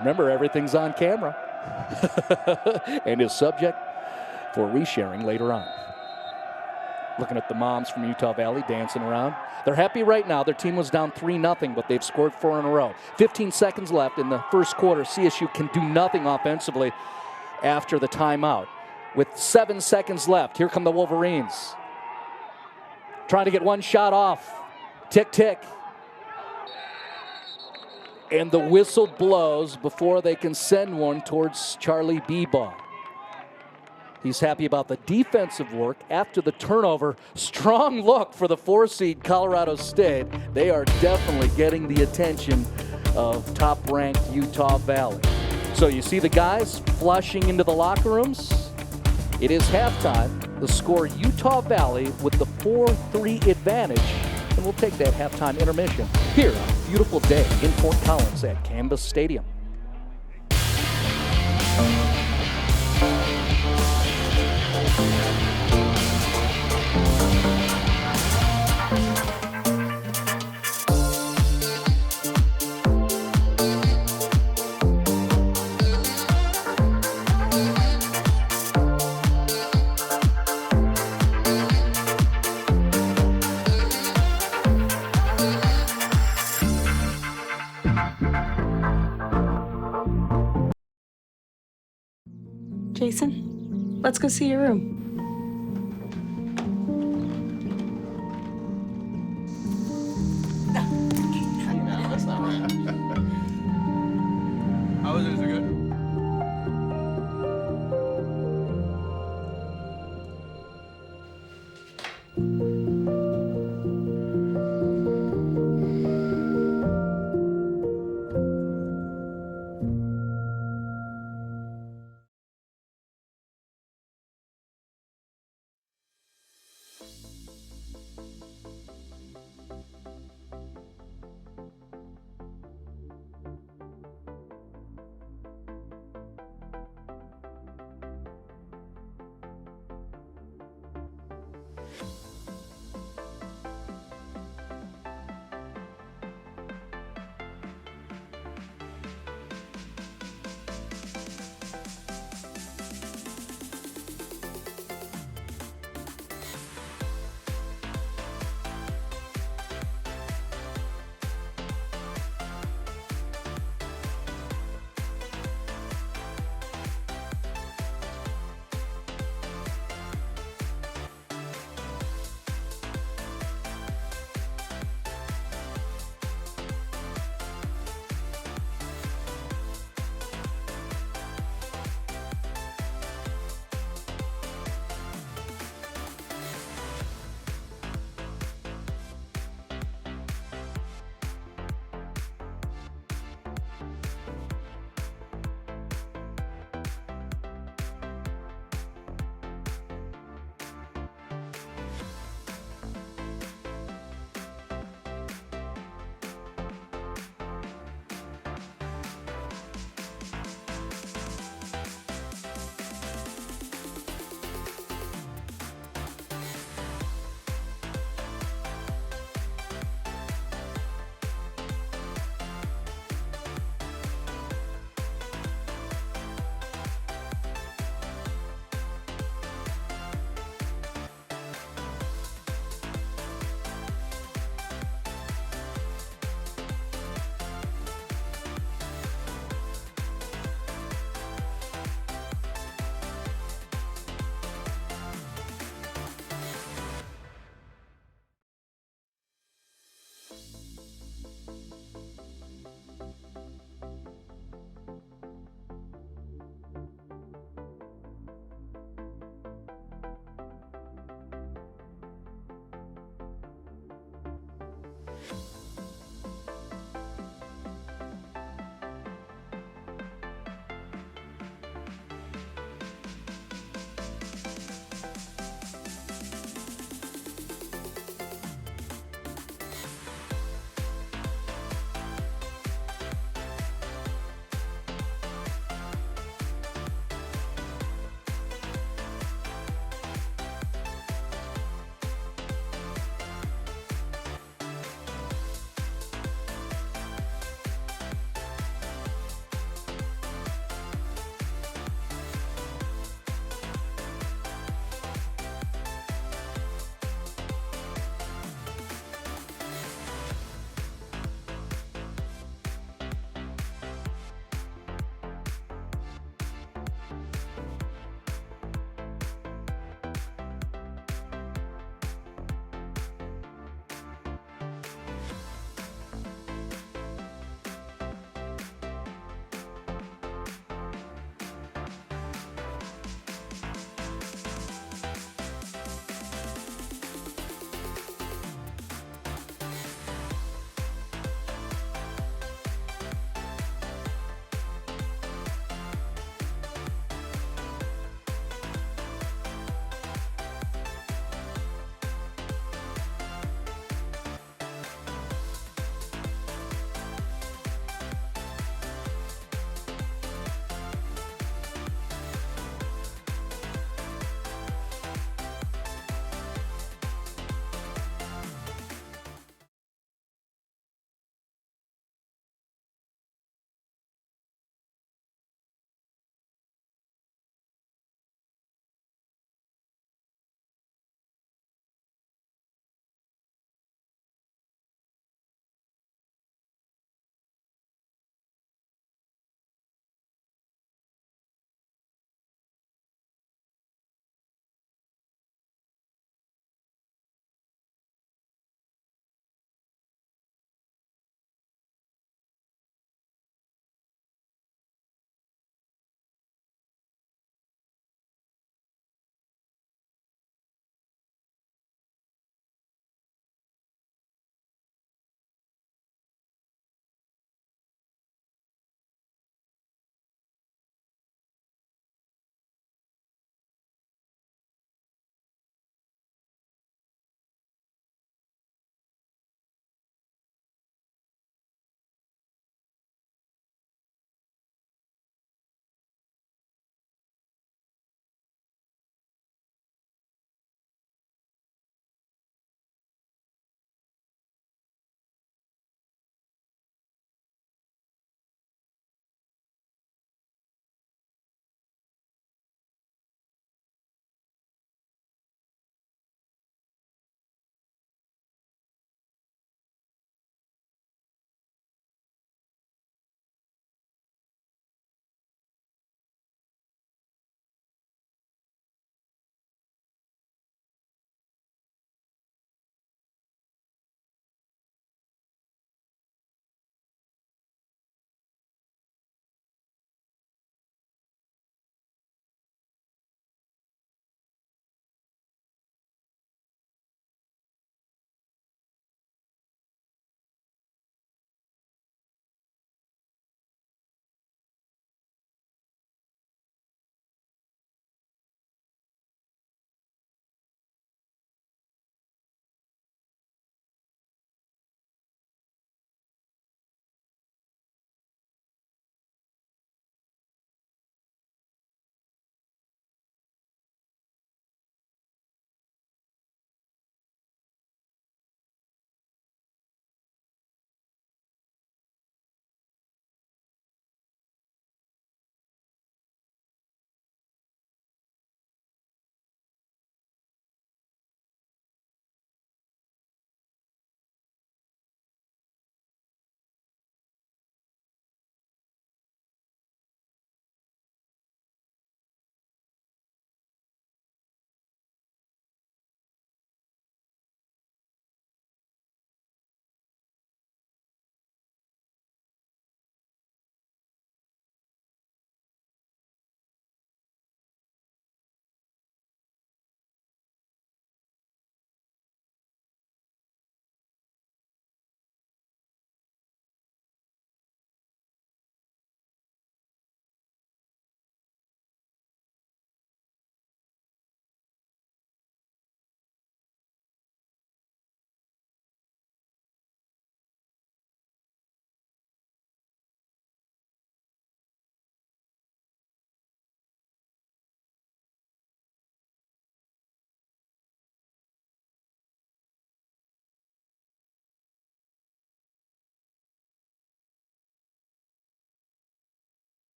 Remember, everything's on camera and is subject for resharing later on. Looking at the moms from Utah Valley dancing around. They're happy right now. Their team was down 3-0, but they've scored 4 in a row. 15 seconds left in the first quarter. CSU can do nothing offensively after the timeout. With 7 seconds left, here come the Wolverines. Trying to get one shot off. Tick, tick. And the whistle blows before they can send one towards Charlie Bebaugh. He's happy about the defensive work after the turnover. Strong look for the 4-seed Colorado State. They are definitely getting the attention of top-ranked Utah Valley. So you see the guys flushing into the locker rooms. It is halftime. The score, Utah Valley with the 4-3 advantage. And we'll take that halftime intermission here on a beautiful day in Fort Collins at Canvas Stadium. Jason, let's go see your room. No, that's not right. How is it? Is it good?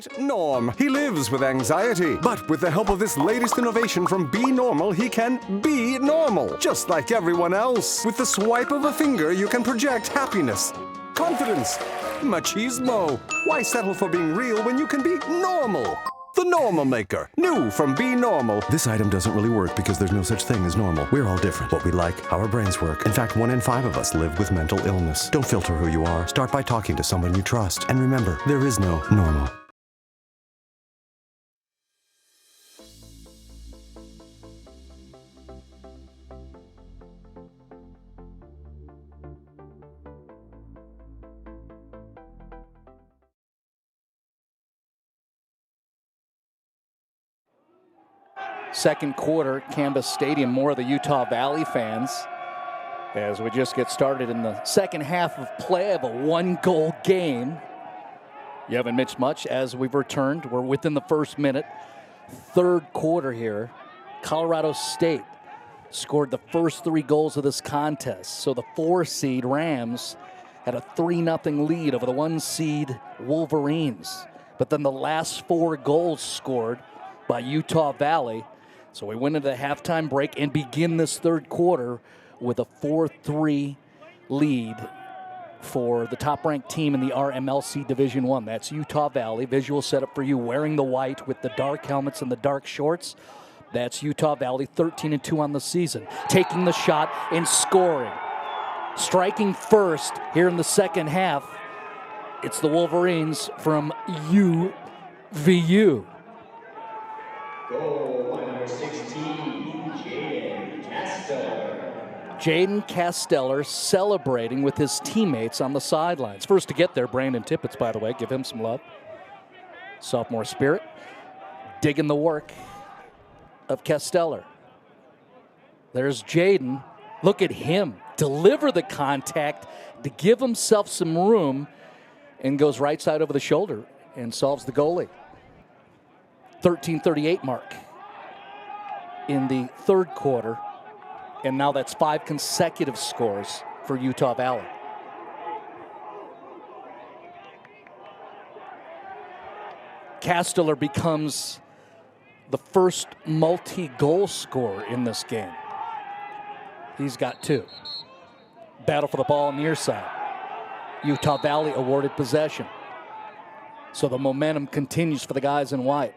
Meet Norm. He lives with anxiety, but with the help of this latest innovation from Be Normal, he can be normal, just like everyone else. With the swipe of a finger, you can project happiness, confidence, machismo. Why settle for being real when you can be normal? The Normal Maker. New from Be Normal. This item doesn't really work because there's no such thing as normal. We're all different. What we like, how our brains work. In fact, 1 in 5 of us live with mental illness. Don't filter who you are. Start by talking to someone you trust. And remember, there is no normal. Second quarter, Canvas Stadium, more of the Utah Valley fans as we just get started in the second half of play of a 1-goal game. You haven't missed much as we've returned. We're within the first minute. Third quarter here. Colorado State scored the first 3 goals of this contest. So the 4-seed Rams had a 3-0 lead over the 1-seed Wolverines. But then the last 4 goals scored by Utah Valley. So we went into the halftime break and begin this third quarter with a 4-3 lead for the top-ranked team in the RMLC Division I. That's Utah Valley. Visual setup for you, wearing the white with the dark helmets and the dark shorts. That's Utah Valley, 13-2 on the season. Taking the shot and scoring. Striking first here in the second half, it's the Wolverines from UVU. Goal by number 16, Jaden Casteller. Jaden Casteller celebrating with his teammates on the sidelines. First to get there, Brandon Tippett, by the way. Give him some love. Sophomore spirit. Digging the work of Casteller. There's Jaden. Look at him. Deliver the contact to give himself some room and goes right side over the shoulder and solves the goalie. 13:38 mark in the third quarter. And now that's 5 consecutive scores for Utah Valley. Casteller becomes the first multi-goal scorer in this game. He's got 2. Battle for the ball near side. Utah Valley awarded possession. So the momentum continues for the guys in white.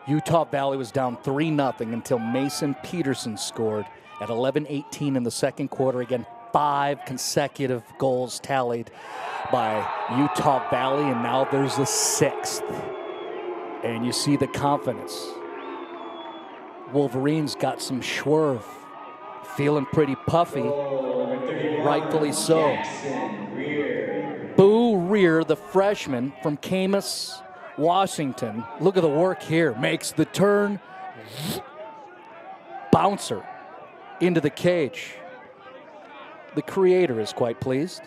Utah Valley was down 3-0 until Mason Peterson scored at 11:18 in the second quarter. Again, 5 consecutive goals tallied by Utah Valley, and now there's a 6th. And you see the confidence. Wolverines got some swerve, feeling pretty puffy, rightfully so. Boo Rear, the freshman from Camas, Washington, look at the work here. Makes the turn. Bouncer into the cage. The creator is quite pleased.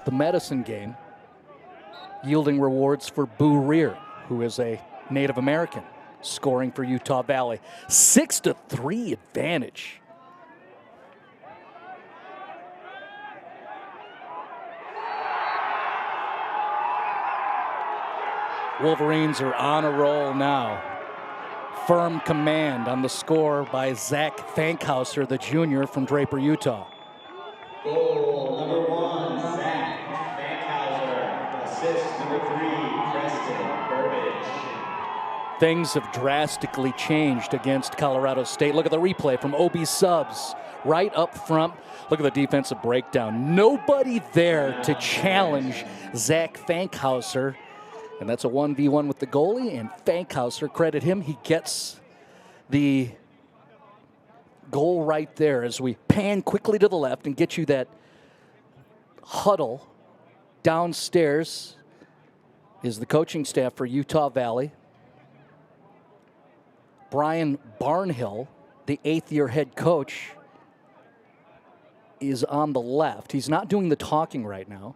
The medicine game yielding rewards for Boo Rear, who is a Native American, scoring for Utah Valley. 6-3 advantage. Wolverines are on a roll now. Firm command on the score by Zach Fankhauser, the junior from Draper, Utah. Goal number 1, Zach Fankhauser. Assist number 3, Preston Burbage. Things have drastically changed against Colorado State. Look at the replay from Obee subs right up front. Look at the defensive breakdown. Nobody there to challenge Zach Fankhauser. And that's a 1v1 with the goalie, and Fankhauser, credit him, he gets the goal right there as we pan quickly to the left and get you that huddle. Downstairs is the coaching staff for Utah Valley. Brian Barnhill, the 8th-year head coach, is on the left. He's not doing the talking right now.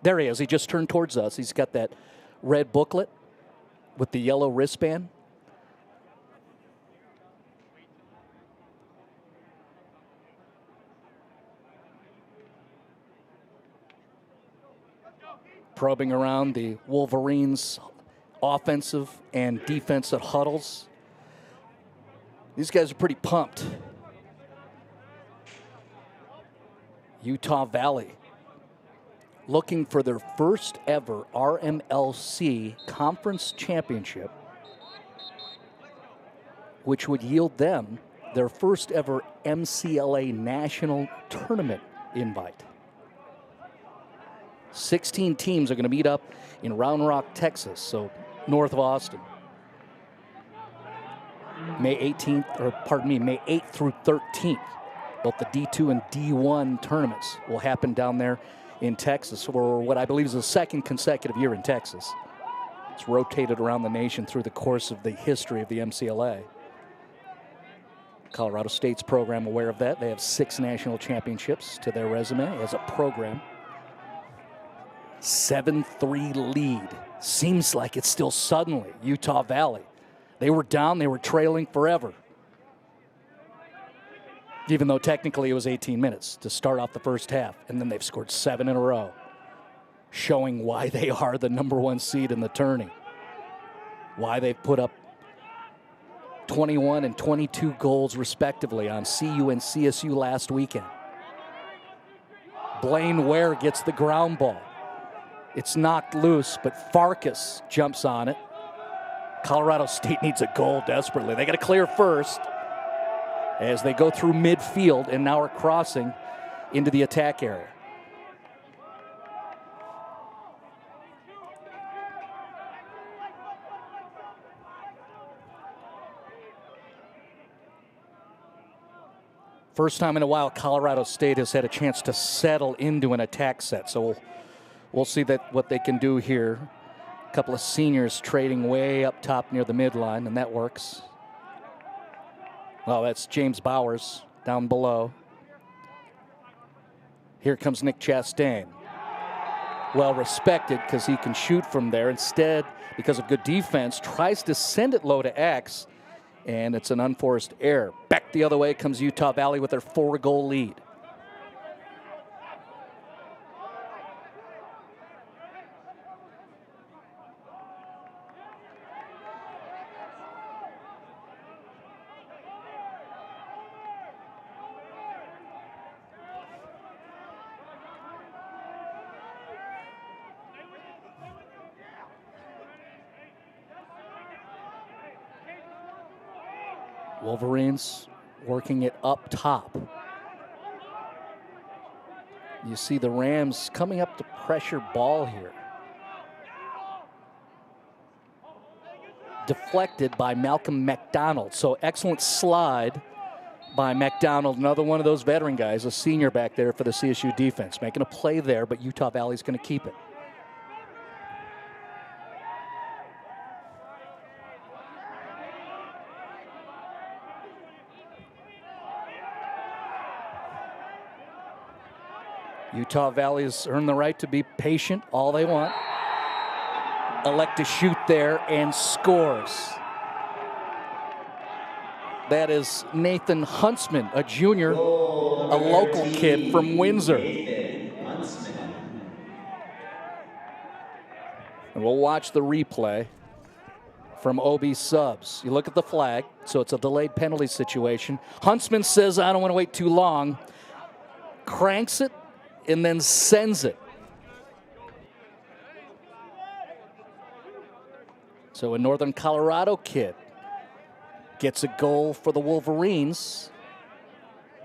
There he is. He just turned towards us. He's got that red booklet with the yellow wristband. probing around the Wolverines' offensive and defensive huddles. These guys are pretty pumped. Utah Valley looking for their first ever RMLC conference championship, which would yield them their first ever MCLA national tournament invite. 16 teams are going to meet up in Round Rock, Texas, so north of Austin. May 8th through 13th. Both the D2 and D1 tournaments will happen down there in Texas for what I believe is the second consecutive year in Texas. It's rotated around the nation through the course of the history of the MCLA. Colorado State's program aware of that. They have 6 national championships to their resume as a program. 7-3 lead. Seems like it's still suddenly Utah Valley. They were down, they were trailing forever. Even though technically it was 18 minutes to start off the first half, and then they've scored 7 in a row, showing why they are the #1 seed in the tourney. Why they've put up 21 and 22 goals respectively on CU and CSU last weekend. Blaine Ware gets the ground ball. It's knocked loose, but Farkas jumps on it. Colorado State needs a goal desperately. They got to clear first as they go through midfield and now are crossing into the attack area. First time in a while Colorado State has had a chance to settle into an attack set, so we'll see what they can do here. A couple of seniors trading way up top near the midline, and that works. Well, that's James Bowers down below. Here comes Nick Chastain. Well respected because he can shoot from there. Instead, because of good defense, tries to send it low to X, and it's an unforced error. Back the other way comes Utah Valley with their 4-goal lead. Wolverines working it up top. You see the Rams coming up to pressure ball here. Deflected by Malcolm McDonald. So excellent slide by McDonald, another one of those veteran guys, a senior back there for the CSU defense. Making a play there, but Utah Valley's going to keep it. Utah Valley has earned the right to be patient all they want. Elect to shoot there and scores. That is Nathan Huntsman, a junior, a local kid from Windsor. And we'll watch the replay from Obee subs. You look at the flag, so it's a delayed penalty situation. Huntsman says, I don't want to wait too long. Cranks it and then sends it. So a Northern Colorado kid gets a goal for the Wolverines.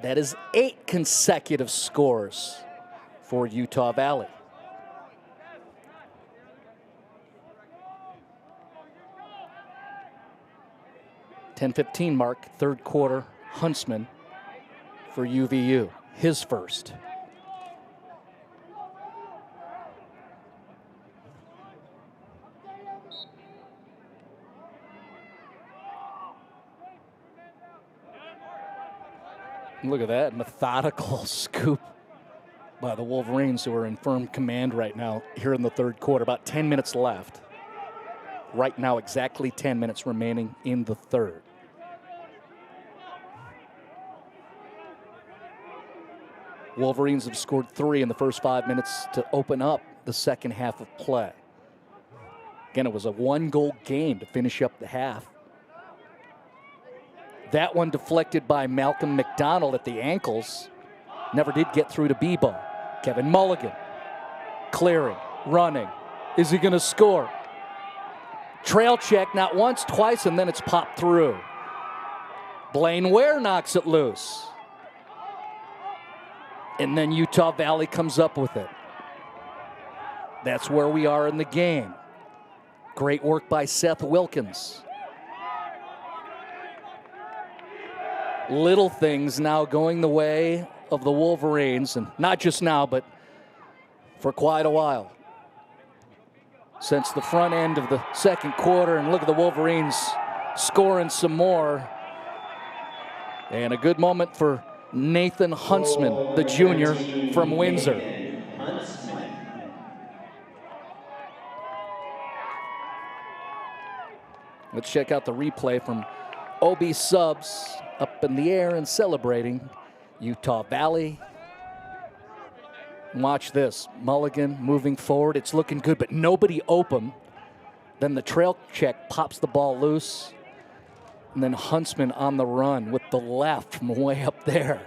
That is 8 consecutive scores for Utah Valley. .10:15 mark, third quarter, Huntsman for UVU, his first. Look at that methodical scoop by the Wolverines, who are in firm command right now here in the third quarter. About 10 minutes left. Right now, exactly 10 minutes remaining in the third. Wolverines have scored 3 in the first 5 minutes to open up the second half of play. Again, it was a 1-goal game to finish up the half. That one deflected by Malcolm McDonald at the ankles. Never did get through to Bebo. Kevin Mulligan clearing, running. Is he going to score? Trail check, not once, twice, and then it's popped through. Blaine Ware knocks it loose. And then Utah Valley comes up with it. That's where we are in the game. Great work by Seth Wilkins. Little things now going the way of the Wolverines, and not just now, but for quite a while. Since the front end of the second quarter, and look at the Wolverines scoring some more. And a good moment for Nathan Huntsman, the junior from Windsor. Let's check out the replay from Obee subs up in the air and celebrating Utah Valley. Watch this, Mulligan moving forward. It's looking good, but nobody open. Then the trail check pops the ball loose. And then Huntsman on the run with the left from way up there.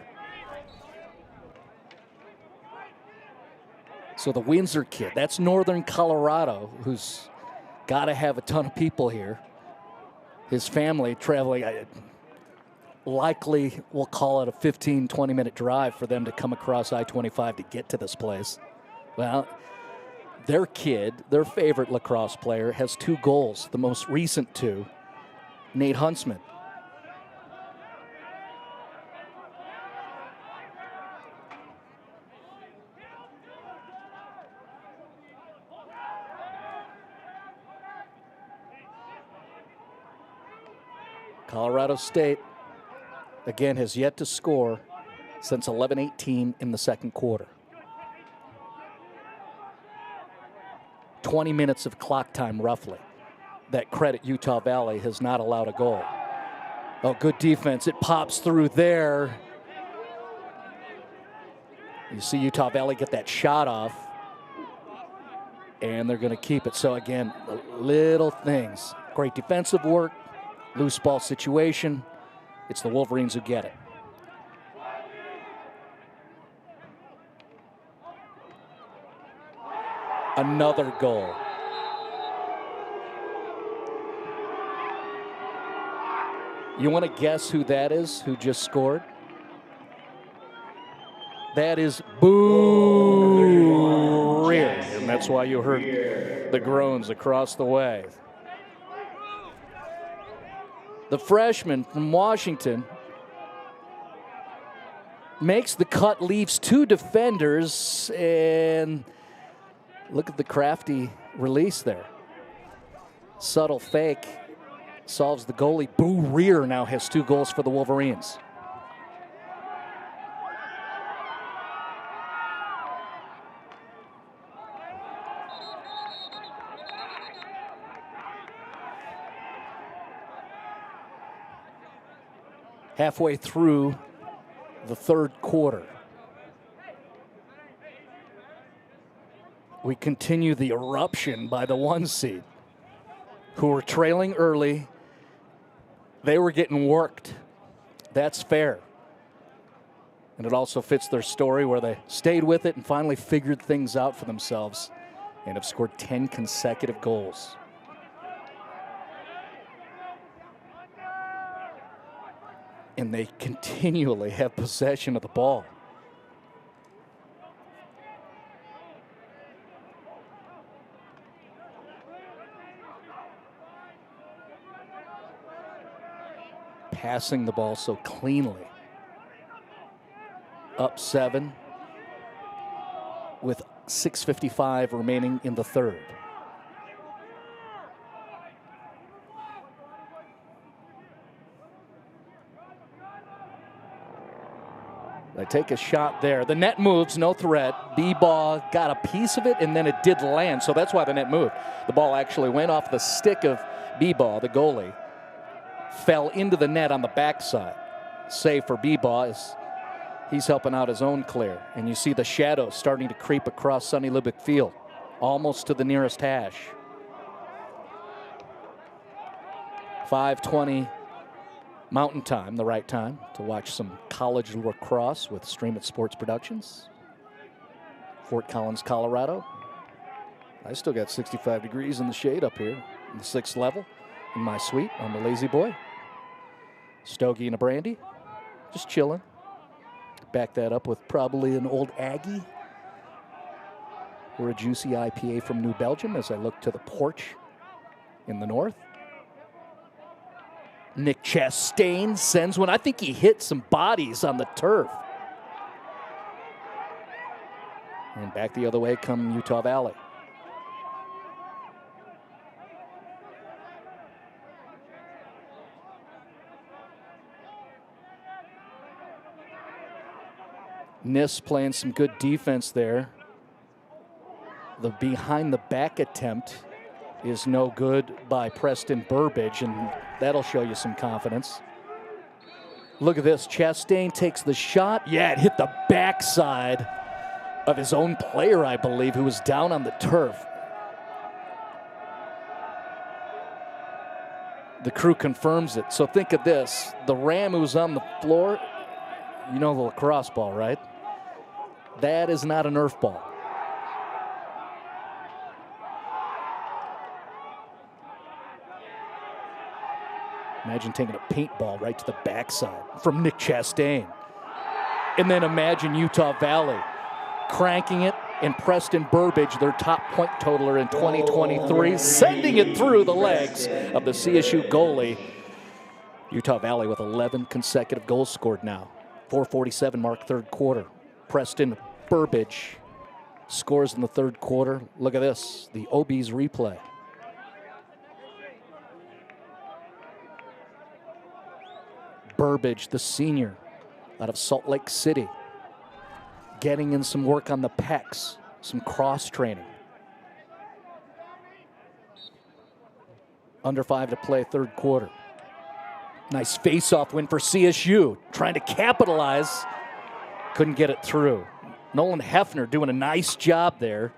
So the Windsor kid, that's Northern Colorado, who's got to have a ton of people here. His family traveling, likely we'll call it a 15, 20-minute drive for them to come across I-25 to get to this place. Well, their kid, their favorite lacrosse player, has 2 goals, the most recent 2. Nate Huntsman. Colorado State, again, has yet to score since 11-18 in the second quarter. 20 minutes of clock time, roughly. That credit Utah Valley has not allowed a goal. Oh, good defense. It pops through there. You see Utah Valley get that shot off, and they're going to keep it. So, again, little things. Great defensive work. Loose ball situation. It's the Wolverines who get it. Another goal. You want to guess who that is, who just scored? That is Boo Rear. And that's why you heard the groans across the way. The freshman from Washington makes the cut, leaves 2 defenders, and look at the crafty release there. Subtle fake solves the goalie. Boo Rear now has 2 goals for the Wolverines. Halfway through the third quarter. We continue the eruption by the 1 seed, who were trailing early. They were getting worked. That's fair. And it also fits their story where they stayed with it and finally figured things out for themselves and have scored 10 consecutive goals. And they continually have possession of the ball. Passing the ball so cleanly. Up 7 with 6:55 remaining in the third. They take a shot there. The net moves, no threat. B-ball got a piece of it, and then it did land, so that's why the net moved. The ball actually went off the stick of B-ball, the goalie. Fell into the net on the backside. Save for B-ball as he's helping out his own clear. And you see the shadows starting to creep across Sonny Lubick Field. almost to the nearest hash. 5:20 Mountain Time, the right time to watch some college lacrosse with Stream It Sports Productions. Fort Collins, Colorado. I still got 65 degrees in the shade up here in the 6th level in my suite on the Lazy Boy. Stogie and a brandy, just chilling. Back that up with probably an old Aggie or a juicy IPA from New Belgium as I look to the porch in the north. Nick Chastain sends one. I think he hit some bodies on the turf. And back the other way come Utah Valley. Nis playing some good defense there. The behind the back attempt is no good by Preston Burbage, and that'll show you some confidence. Look at this. Chastain takes the shot. Yeah, it hit the backside of his own player, I believe, who was down on the turf. The crew confirms it. So think of this. The Ram who's on the floor, you know the lacrosse ball, right? That is not a Nerf ball. Imagine taking a paintball right to the backside from Nick Chastain. And then imagine Utah Valley cranking it, and Preston Burbage, their top point totaler in 2023, sending it through the legs of the CSU goalie. Utah Valley with 11 consecutive goals scored now. 4:47 mark, third quarter. Preston Burbage scores in the third quarter. Look at this, the Obee's replay. Burbage, the senior out of Salt Lake City, getting in some work on the pecs, some cross training. Under 5 to play, third quarter. Nice face-off win for CSU, trying to capitalize. Couldn't get it through. Nolan Hefner doing a nice job there.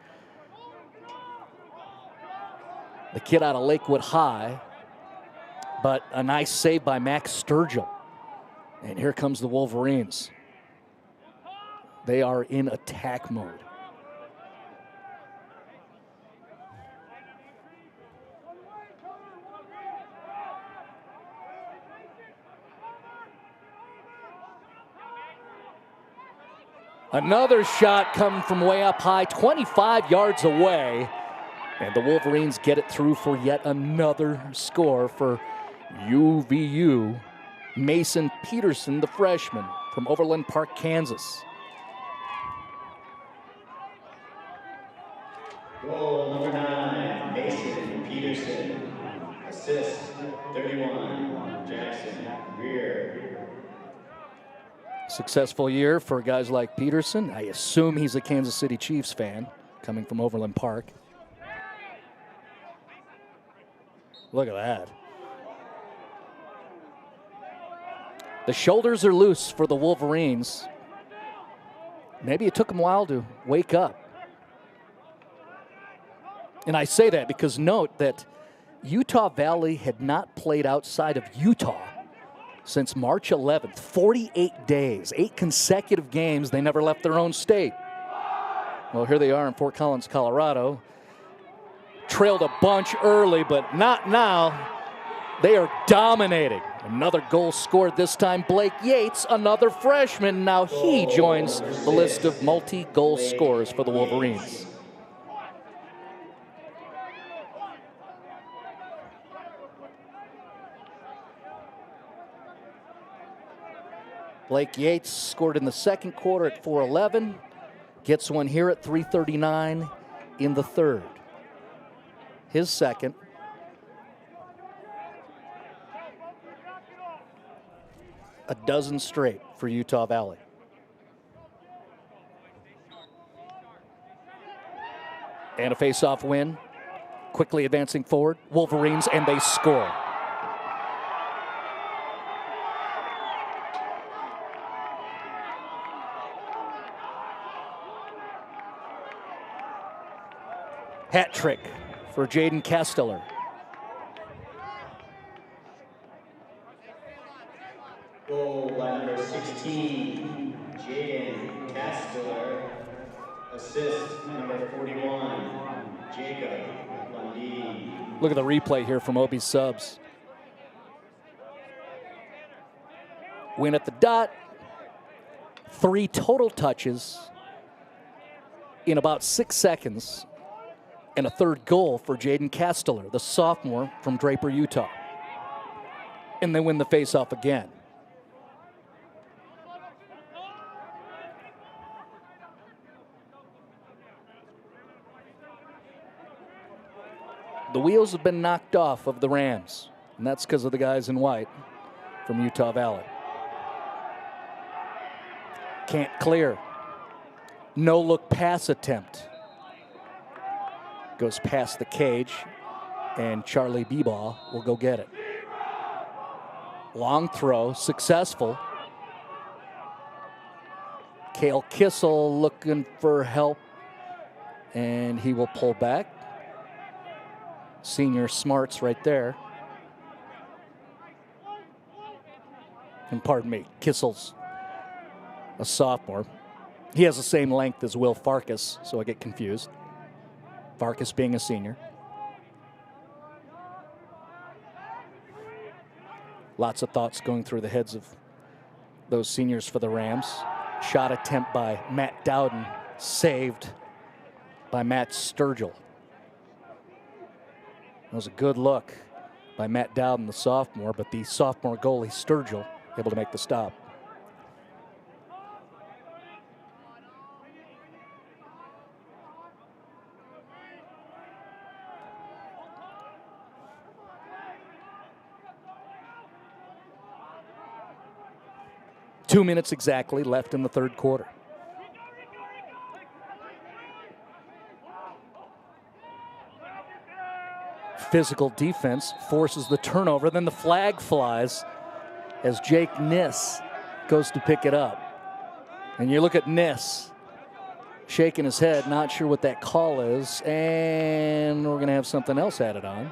The kid out of Lakewood High, but a nice save by Max Sturgill. And here comes the Wolverines. They are in attack mode. Another shot coming from way up high, 25 yards away. And the Wolverines get it through for yet another score for UVU. Mason Peterson, the freshman from Overland Park, Kansas. Goal number 9, Mason Peterson. Assist, 31, Jackson Greer. Successful year for guys like Peterson. I assume he's a Kansas City Chiefs fan, coming from Overland Park. Look at that. The shoulders are loose for the Wolverines. Maybe it took them a while to wake up. And I say that because note that Utah Valley had not played outside of Utah since March 11th. 48 days, 8 consecutive games. They never left their own state. Well, here they are in Fort Collins, Colorado. Trailed a bunch early, but not now. They are dominating. Another goal scored this time. Blake Yates, another freshman. Now he joins the list of multi-goal scorers for the Wolverines. Blake Yates scored in the second quarter at 4:11. Gets one here at 3:39 in the third. His second. A dozen straight for Utah Valley. And a face-off win. Quickly advancing forward. Wolverines, and they score. Hat trick for Jaden Casteller. Goal by number 16, Jaden Casteller. Assist number 41, Jacob Lundy. Look at the replay here from Obee's subs. Win at the dot. 3 total touches in about 6 seconds. And a third goal for Jaden Casteller, the sophomore from Draper, Utah. And they win the faceoff again. The wheels have been knocked off of the Rams, and that's because of the guys in white from Utah Valley. Can't clear. No look pass attempt. Goes past the cage, and Charlie Bebaugh will go get it. Long throw, successful. Cale Kissel looking for help, and he will pull back. Senior smarts right there. And pardon me, Kissel's a sophomore. He has the same length as Will Farkas, so I get confused. Farkas being a senior. Lots of thoughts going through the heads of those seniors for the Rams. Shot attempt by Matt Dowden, saved by Matt Sturgill. That was a good look by Matt Dowden, the sophomore, but the sophomore goalie, Sturgill, able to make the stop. Two minutes exactly left in the third quarter. Physical defense forces the turnover. Then the flag flies as Jake Niss goes to pick it up. And you look at Niss shaking his head, not sure what that call is. And we're going to have something else added on.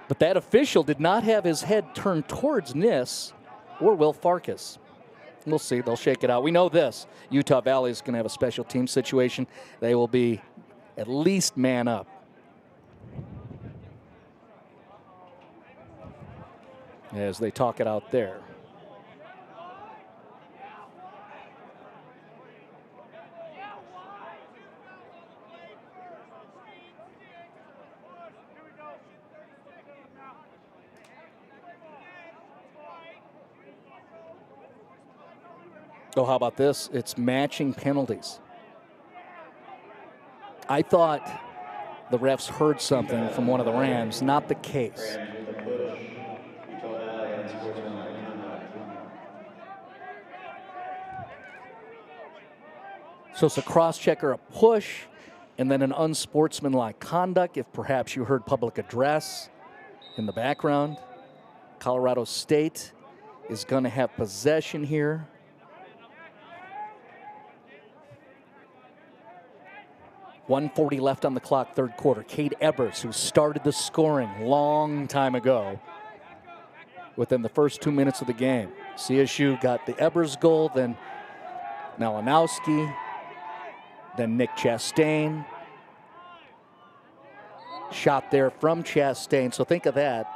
But that official did not have his head turned towards Niss or Will Farkas. We'll see. They'll shake it out. We know this. Utah Valley is going to have a special team situation. They will be at least man up. As they talk it out there. Oh, how about this? It's matching penalties. I thought the refs heard something from one of the Rams. Not the case. So it's a cross-check or a push, and then an unsportsmanlike conduct if perhaps you heard public address in the background. Colorado State is going to have possession here. .140 left on the clock, third quarter. Cade Ebers, who started the scoring long time ago, within the first 2 minutes of the game. CSU got the Ebers goal, then Malinowski, then Nick Chastain. Shot there from Chastain, so think of that.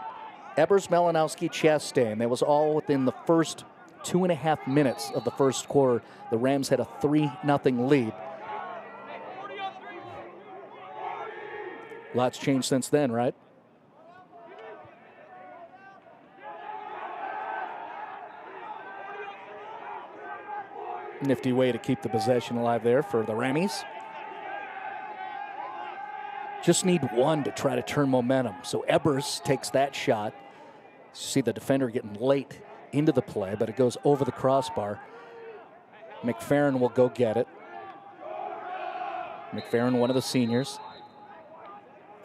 Ebers, Malinowski, Chastain. That was all within the first 2.5 minutes of the first quarter. The Rams had a 3-0 lead. Lots changed since then, right? Nifty way to keep the possession alive there for the Rammies. Just need one to try to turn momentum. So Ebers takes that shot. See the defender getting late into the play, but it goes over the crossbar. McFerrin will go get it. McFerrin, one of the seniors.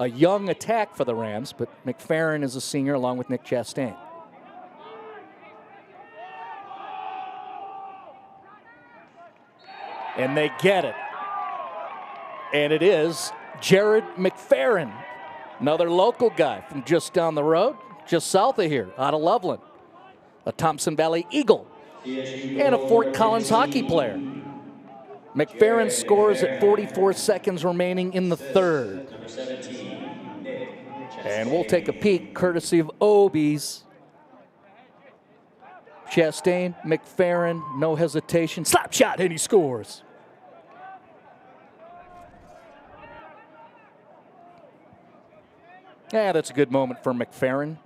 A young attack for the Rams, but McFerrin is a senior along with Nick Chastain. And they get it. And it is Jared McFerrin, another local guy from just down the road, just south of here, out of Loveland. A Thompson Valley Eagle and a Fort Collins hockey player. McFerrin scores at 44 seconds remaining in the third. And we'll take a peek courtesy of Obee's. Chastain, McFerrin, no hesitation. Slap shot, and he scores. Yeah, that's a good moment for McFerrin.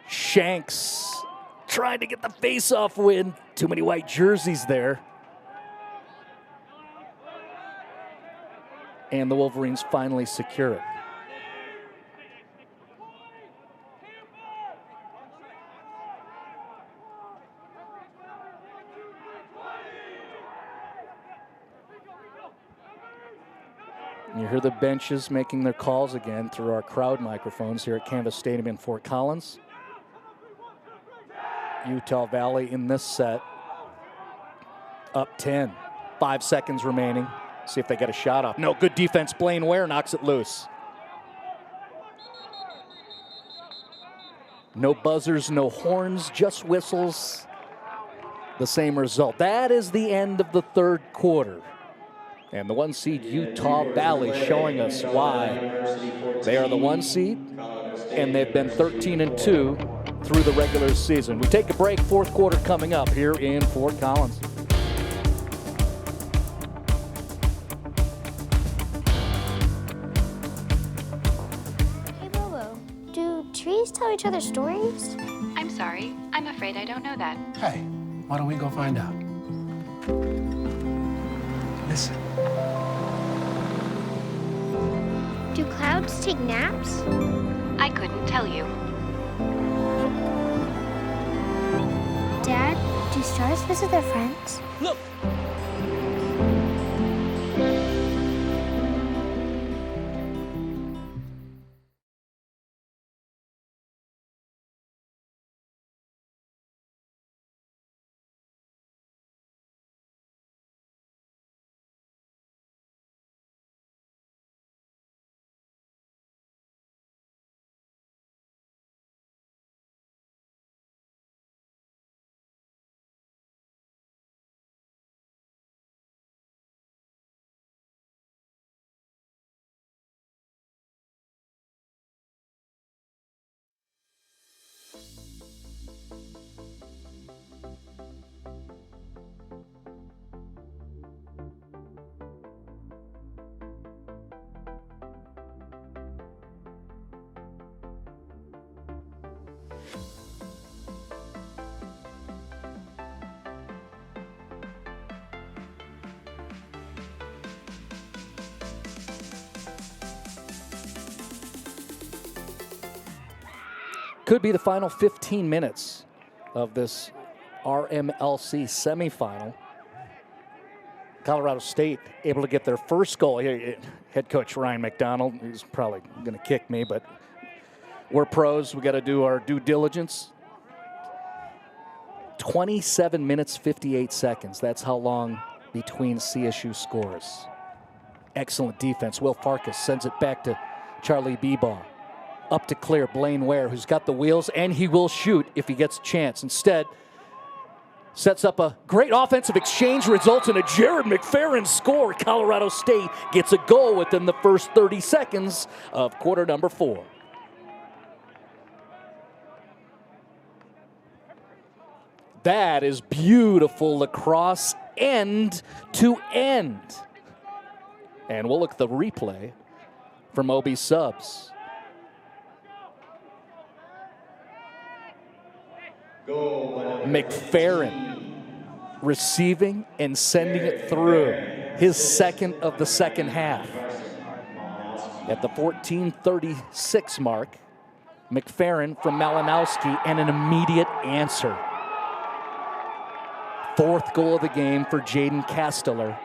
Shanks trying to get the face-off win. Too many white jerseys there. And the Wolverines finally secure it. You hear the benches making their calls again through our crowd microphones here at Canvas Stadium in Fort Collins. Utah Valley in this set, up 10. 5 seconds remaining. See if they get a shot off. No, good defense. Blaine Ware knocks it loose. No buzzers, no horns, just whistles. The same result. That is the end of the third quarter. And the 1 seed Utah Valley showing us why they are the 1 seed, and they've been 13-2 through the regular season. We take a break, fourth quarter coming up here in Fort Collins. Hey, Bobo, do trees tell each other stories? I'm sorry. I'm afraid I don't know that. Hey, why don't we go find out? Listen. Do clouds take naps? I couldn't tell you. Dad, do stars visit their friends? Look! Could be the final 15 minutes of this RMLC semifinal. Colorado State able to get their first goal. Head coach Ryan McDonald, he's probably going to kick me, but we're pros. We got to do our due diligence. 27 minutes, 58 seconds. That's how long between CSU scores. Excellent defense. Will Farkas sends it back to Charlie Bebaugh. Up to clear, Blaine Ware, who's got the wheels, and he will shoot if he gets a chance. Instead, sets up a great offensive exchange, results in a Jared McFerrin score. Colorado State gets a goal within the first 30 seconds of quarter number 4. That is beautiful lacrosse end to end. And we'll look at the replay from Obee subs. McFerrin receiving and sending it through. His second of the second half. At the 14:36 mark, McFerrin from Malinowski and an immediate answer. Fourth goal of the game for Jaden Casteller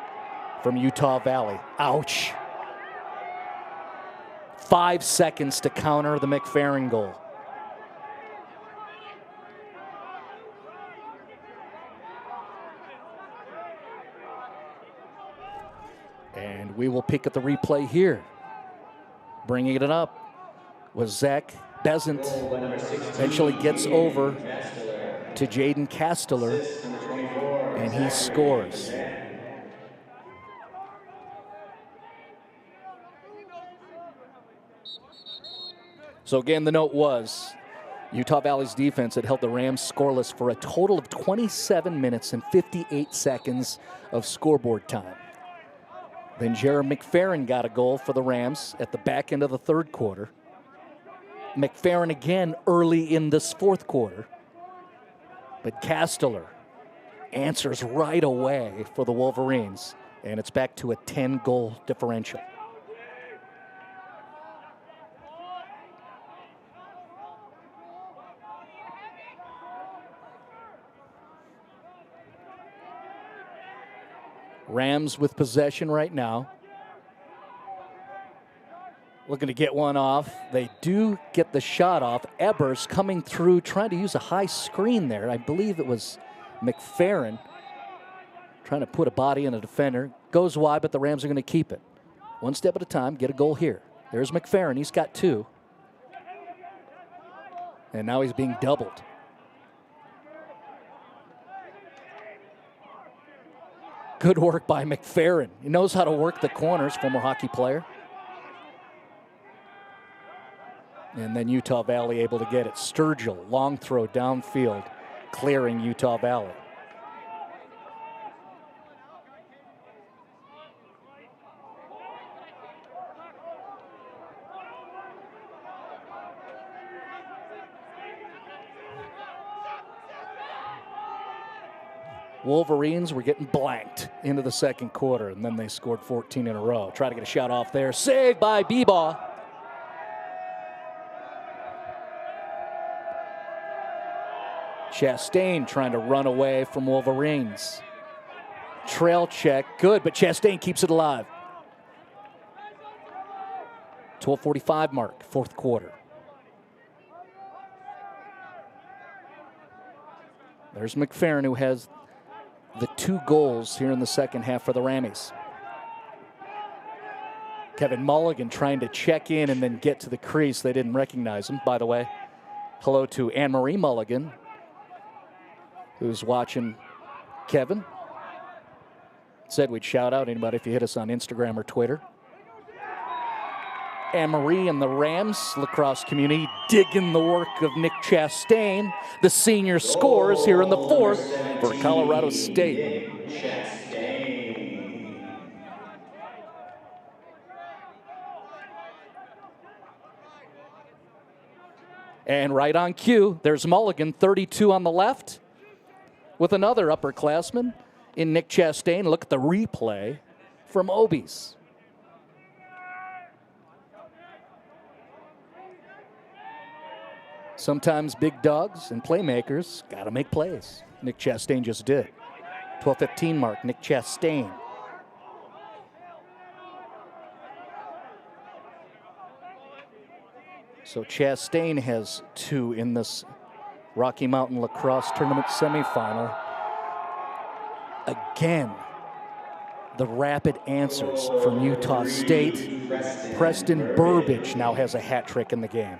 from Utah Valley. Ouch. 5 seconds to counter the McFerrin goal. And we will pick at the replay here. Bringing it up was Zach Besant. Eventually gets over to Jaden Casteller, and he scores. So again, the note was Utah Valley's defense had held the Rams scoreless for a total of 27 minutes and 58 seconds of scoreboard time. Then Jared McFerrin got a goal for the Rams at the back end of the third quarter. McFerrin again early in this fourth quarter. But Casteller answers right away for the Wolverines, and it's back to a 10-goal differential. Rams with possession right now. Looking to get one off. They do get the shot off. Ebers coming through, trying to use a high screen there. I believe it was McFerrin trying to put a body in a defender. Goes wide, but the Rams are going to keep it. One step at a time, get a goal here. There's McFerrin, he's got two. And now he's being doubled. Good work by McFerrin. He knows how to work the corners, former hockey player. And then Utah Valley able to get it. Sturgill, long throw downfield, clearing Utah Valley. Wolverines were getting blanked into the second quarter, and then they scored 14 in a row. Try to get a shot off there. Saved by Bebaugh. Chastain trying to run away from Wolverines. Trail check, good, but Chastain keeps it alive. 12:45 mark, fourth quarter. There's McFerrin, who has the 2 goals here in the second half for the Rammies. Kevin Mulligan trying to check in and then get to the crease. They didn't recognize him. By the way, hello to Anne-Marie Mulligan, who's watching Kevin. Said we'd shout out anybody if you hit us on Instagram or Twitter. Anne-Marie and the Rams lacrosse community digging the work of Nick Chastain. The senior scores here in the fourth for Colorado State. And right on cue, there's Mulligan, 32 on the left, with another upperclassman in Nick Chastain. Look at the replay from Obee's. Sometimes big dogs and playmakers got to make plays. Nick Chastain just did. 12:15 mark, Nick Chastain. So Chastain has 2 in this Rocky Mountain Lacrosse Tournament semifinal. Again, the rapid answers from Utah State. Preston Burbage now has a hat trick in the game.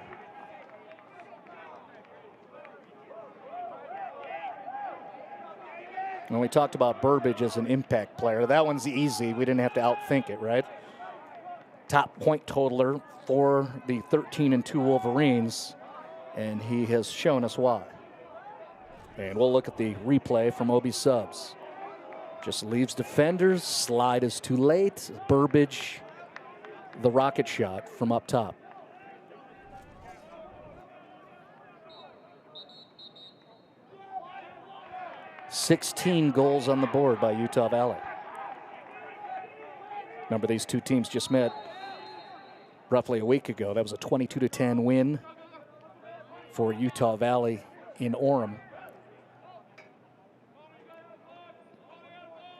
And we talked about Burbage as an impact player. That one's easy. We didn't have to outthink it, right? Top point totaler for the 13-2 Wolverines, and he has shown us why. And we'll look at the replay from Obee subs. Just leaves defenders. Slide is too late. Burbage, the rocket shot from up top. $16 goals on the board by Utah Valley. Remember, these two teams just met roughly a week ago. That was a 22-10 win for Utah Valley in Orem.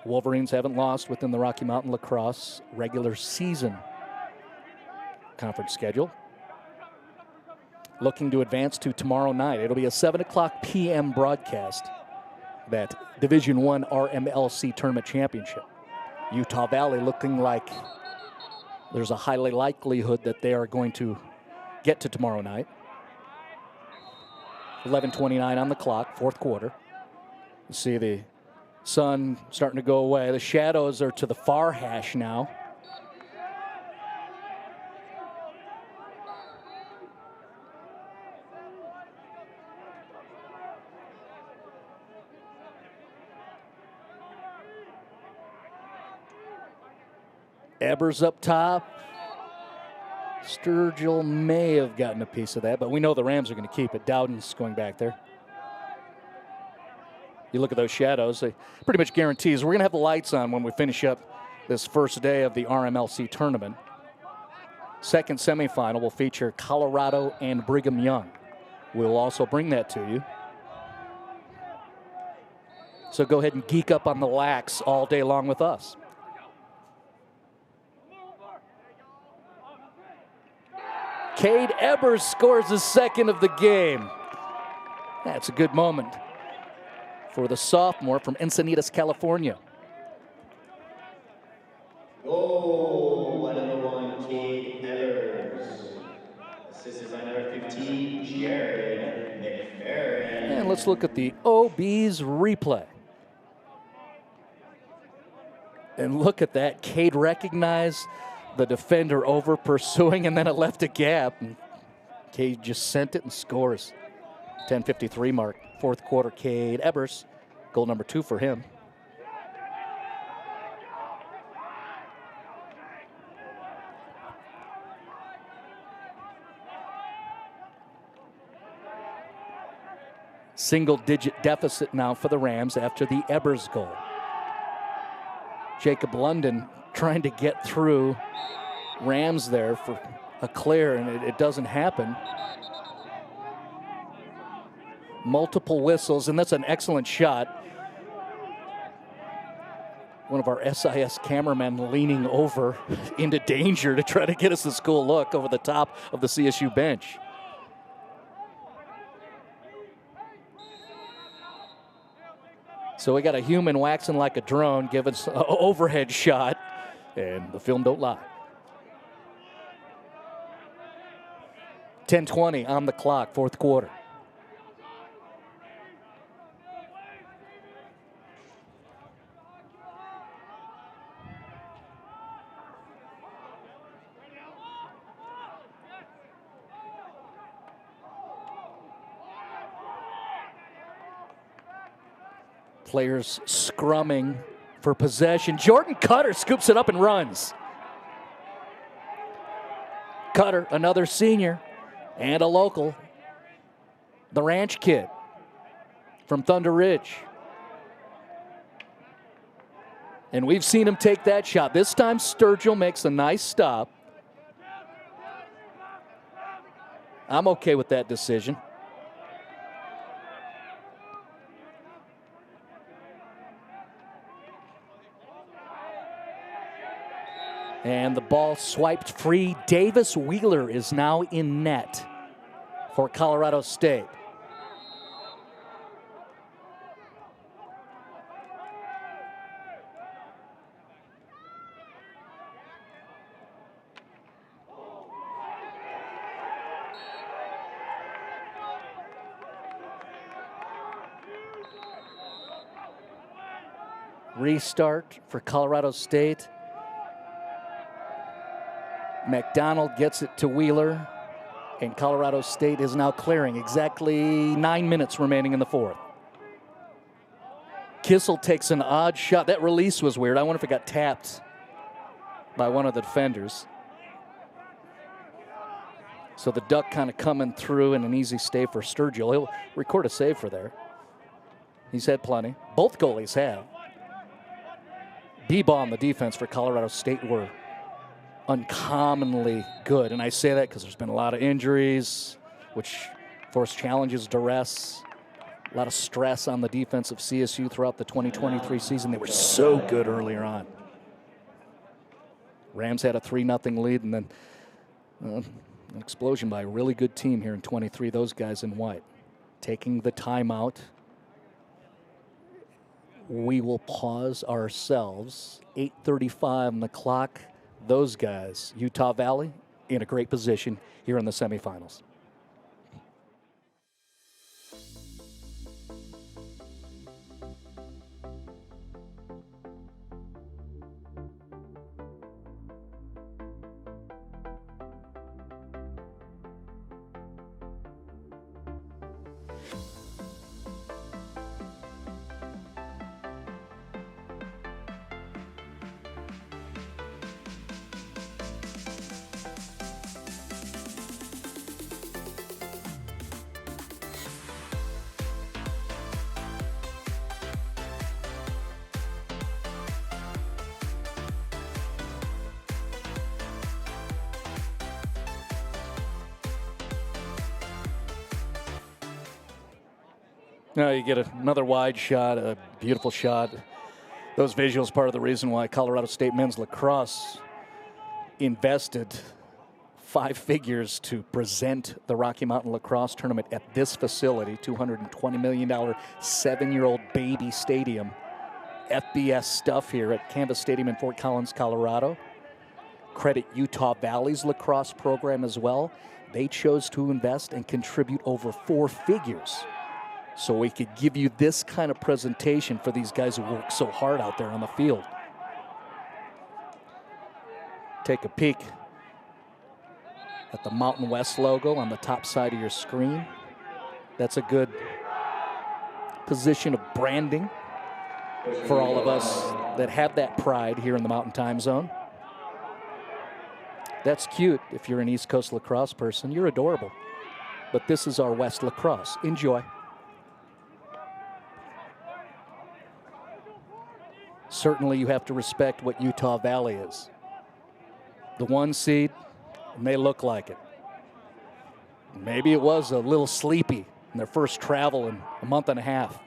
Wolverines haven't lost within the Rocky Mountain Lacrosse regular season conference schedule. Looking to advance to tomorrow night. It'll be a 7 o'clock p.m. broadcast. That Division I RMLC Tournament Championship. Utah Valley looking like there's a highly likelihood that they are going to get to tomorrow night. 11:29 on the clock, fourth quarter. You see the sun starting to go away. The shadows are to the far hash now. Ebers up top. Sturgill may have gotten a piece of that, but we know the Rams are going to keep it. Dowden's going back there. You look at those shadows, they pretty much guarantees we're going to have the lights on when we finish up this first day of the RMLC tournament. Second semifinal will feature Colorado and Brigham Young. We'll also bring that to you. So go ahead and geek up on the Lacs all day long with us. Cade Ebers scores his second of the game. That's a good moment for the sophomore from Encinitas, California. Goal, number 1, Cade Evers. Assisted by number 15, Jared McFerrin. And let's look at the Obee's replay. And look at that. Cade recognized the defender over pursuing, and then it left a gap. And Cade just sent it and scores. 10:53 mark, fourth quarter. Cade Ebers, goal number 2 for him. Single-digit deficit now for the Rams after the Ebers goal. Jacob London trying to get through Rams there for a clear, and it doesn't happen. Multiple whistles, and that's an excellent shot. One of our SIS cameramen leaning over into danger to try to get us this cool look over the top of the CSU bench. So we got a human waxing like a drone, giving us an overhead shot, and the film don't lie. 10:20 on the clock, fourth quarter. Players scrumming for possession. Jordan Cutter scoops it up and runs. Cutter, another senior and a local. The Ranch kid from Thunder Ridge. And we've seen him take that shot. This time Sturgill makes a nice stop. I'm okay with that decision. And the ball swiped free. Davis Wheeler is now in net for Colorado State. Restart for Colorado State. McDonald gets it to Wheeler, and Colorado State is now clearing. Exactly 9 minutes remaining in the fourth. Kissel takes an odd shot. That release was weird. I wonder if it got tapped by one of the defenders. So the duck kind of coming through, and an easy stay for Sturgill. He'll record a save for there. He's had plenty. Both goalies have. D-ball on the defense for Colorado State were uncommonly good, and I say that because there's been a lot of injuries, which force challenges, duress, a lot of stress on the defense of CSU throughout the 2023 season. They were so good earlier on. Rams had a 3-0 lead, and then an explosion by a really good team here in 23. Those guys in white taking the timeout. we will pause ourselves. 8:35 on the clock. Those guys, Utah Valley, in a great position here in the semifinals. Now you get another wide shot, a beautiful shot. Those visuals part of the reason why Colorado State men's lacrosse invested 5 figures to present the Rocky Mountain Lacrosse Tournament at this facility, $220 million, 7-year-old baby stadium. FBS stuff here at Canvas Stadium in Fort Collins, Colorado. Credit Utah Valley's lacrosse program as well. They chose to invest and contribute over 4 figures so we could give you this kind of presentation for these guys who work so hard out there on the field. Take a peek at the Mountain West logo on the top side of your screen. That's a good position of branding for all of us that have that pride here in the Mountain Time Zone. That's cute if you're an East Coast lacrosse person. You're adorable. But this is our West lacrosse. Enjoy. Certainly you have to respect what Utah Valley is. The 1 seed, and they look like it. Maybe it was a little sleepy in their first travel in a month and a half.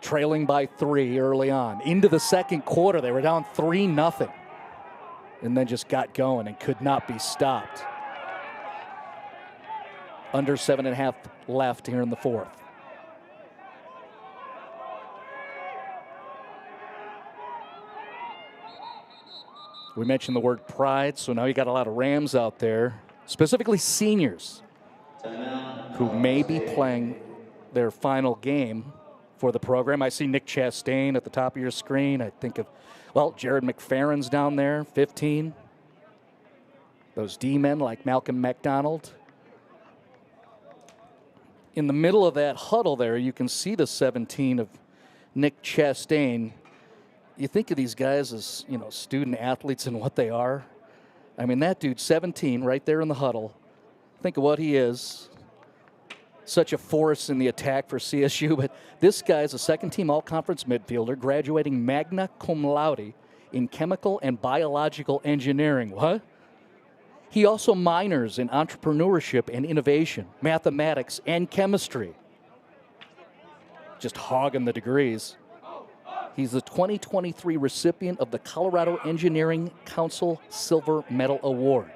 Trailing by 3 early on. Into the second quarter, they were down 3-0. And then just got going and could not be stopped. Under 7.5 left here in the fourth. We mentioned the word pride, so now you got a lot of Rams out there, specifically seniors, who may be playing their final game for the program. I see Nick Chastain at the top of your screen. I think of, well, Jared McFerrin's down there, 15. Those D-men like Malcolm McDonald. In the middle of that huddle there, you can see the 17 of Nick Chastain. You think of these guys as, you know, student athletes and what they are. I mean, that dude, 17, right there in the huddle. Think of what he is. Such a force in the attack for CSU, but this guy's a second-team all-conference midfielder, graduating magna cum laude in chemical and biological engineering. What? He also minors in entrepreneurship and innovation, mathematics and chemistry. Just hogging the degrees. He's the 2023 recipient of the Colorado Engineering Council Silver Medal Award,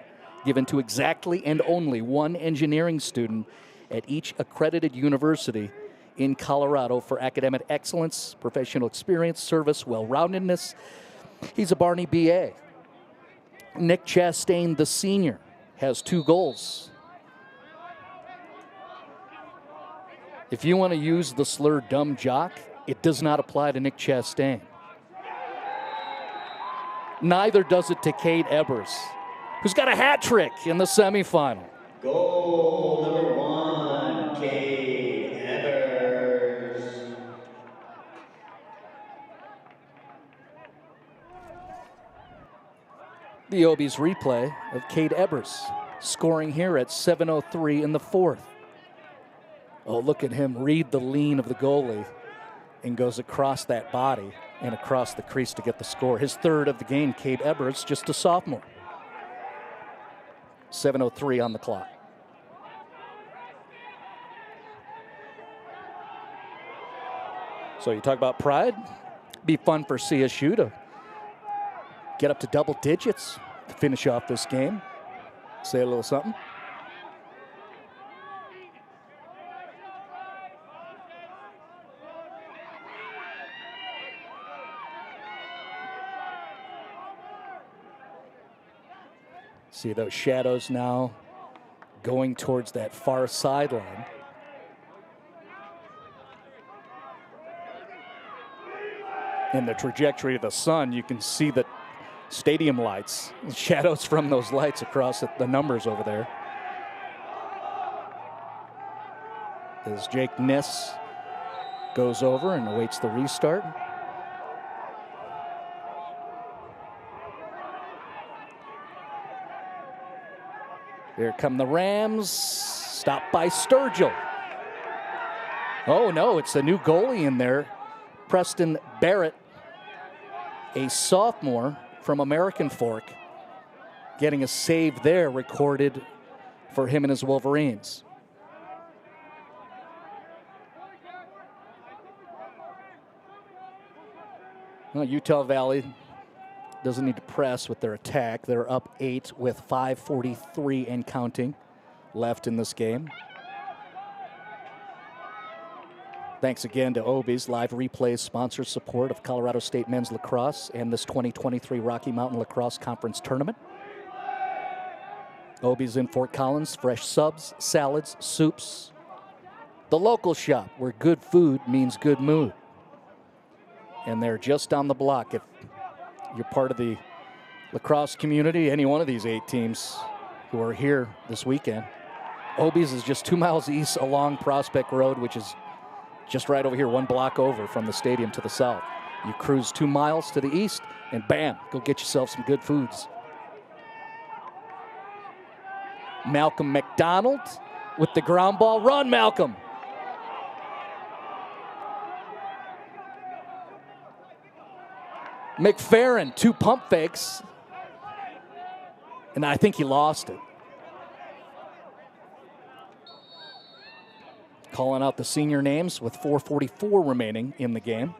given to exactly and only one engineering student at each accredited university in Colorado for academic excellence, professional experience, service, well-roundedness. He's a Barney BA. Nick Chastain, the senior, has 2 goals. If you want to use the slur dumb jock, it does not apply to Nick Chastain. Neither does it to Cade Ebers, who's got a hat trick in the semifinal. Goal number 1, Cade Ebers. The Obee's replay of Cade Ebers scoring here at 7:03 in the fourth. Oh, look at him read the lean of the goalie and goes across that body and across the crease to get the score. His third of the game, Cade Ebers, just a sophomore. 7:03 on the clock. So you talk about pride. Be fun for CSU to get up to double digits to finish off this game. Say a little something. See those shadows now going towards that far sideline. In the trajectory of the sun, you can see the stadium lights, shadows from those lights across the numbers over there. As Jake Niss goes over and awaits the restart. Here come the Rams, stopped by Sturgill. Oh no, it's a new goalie in there, Preston Barrett, a sophomore from American Fork, getting a save there recorded for him and his Wolverines. Well, Utah Valley doesn't need to press with their attack. They're up 8 with 5:43 and counting left in this game. Thanks again to Obee's live replays sponsor support of Colorado State men's lacrosse and this 2023 Rocky Mountain Lacrosse Conference Tournament. Obee's in Fort Collins, fresh subs, salads, soups. The local shop where good food means good mood. And they're just down the block. If you're part of the lacrosse community, any one of these 8 teams who are here this weekend, Obee's is just 2 miles east along Prospect Road, which is just right over here, 1 block over from the stadium to the south. You cruise 2 miles to the east, and bam, go get yourself some good foods. Malcolm McDonald with the ground ball. Run, Malcolm. McFerrin, 2 pump fakes, and I think he lost it. Calling out the senior names with 4:44 remaining in the game.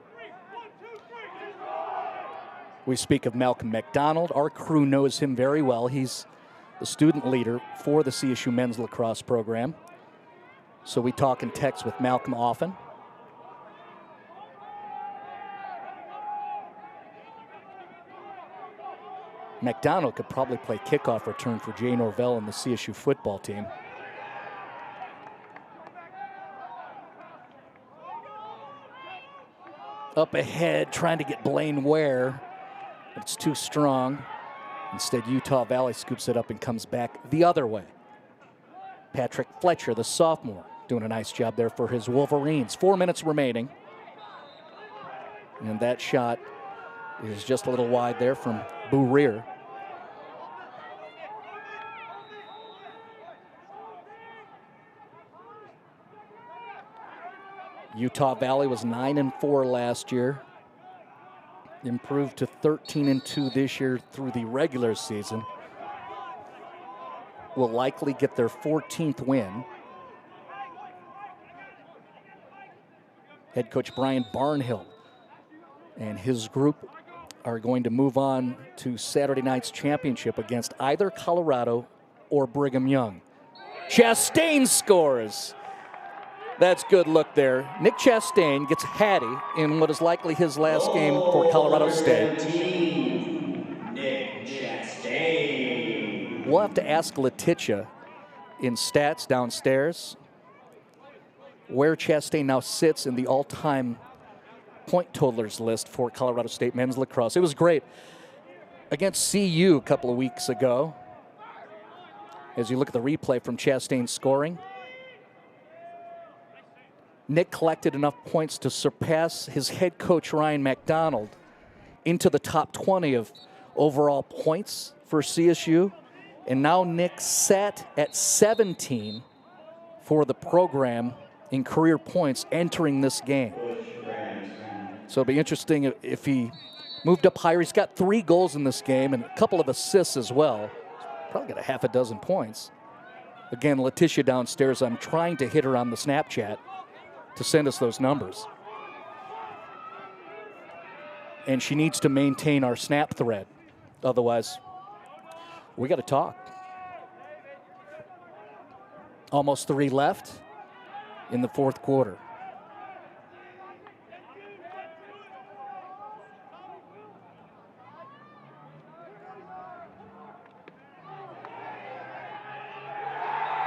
We speak of Malcolm McDonald. Our crew knows him very well. He's the student leader for the CSU men's lacrosse program. So we talk and text with Malcolm often. McDonald could probably play kickoff return for Jay Norvell and the CSU football team. Up ahead, trying to get Blaine Ware. It's too strong. Instead, Utah Valley scoops it up and comes back the other way. Patrick Fletcher, the sophomore, doing a nice job there for his Wolverines. 4 minutes remaining. And that shot is just a little wide there from Boo Rear. Utah Valley was 9-4 last year. Improved to 13-2 this year through the regular season. Will likely get their 14th win. Head coach Brian Barnhill and his group are going to move on to Saturday night's championship against either Colorado or Brigham Young. Chastain scores. That's good look there. Nick Chastain gets Hattie in what is likely his last game for Colorado State. Nick Chastain. We'll have to ask Letitia in stats downstairs where Chastain now sits in the all-time point totalers list for Colorado State men's lacrosse. It was great against CU a couple of weeks ago. As you look at the replay from Chastain's scoring, Nick collected enough points to surpass his head coach Ryan McDonald into the top 20 of overall points for CSU. And now Nick sat at 17 for the program in career points entering this game. So it'll be interesting if he moved up higher. He's got 3 goals in this game and a couple of assists as well. Probably got a half a dozen points. Again, Letitia downstairs, I'm trying to hit her on the Snapchat to send us those numbers. And she needs to maintain our snap thread. Otherwise, we got to talk. Almost 3 left in the 4th quarter.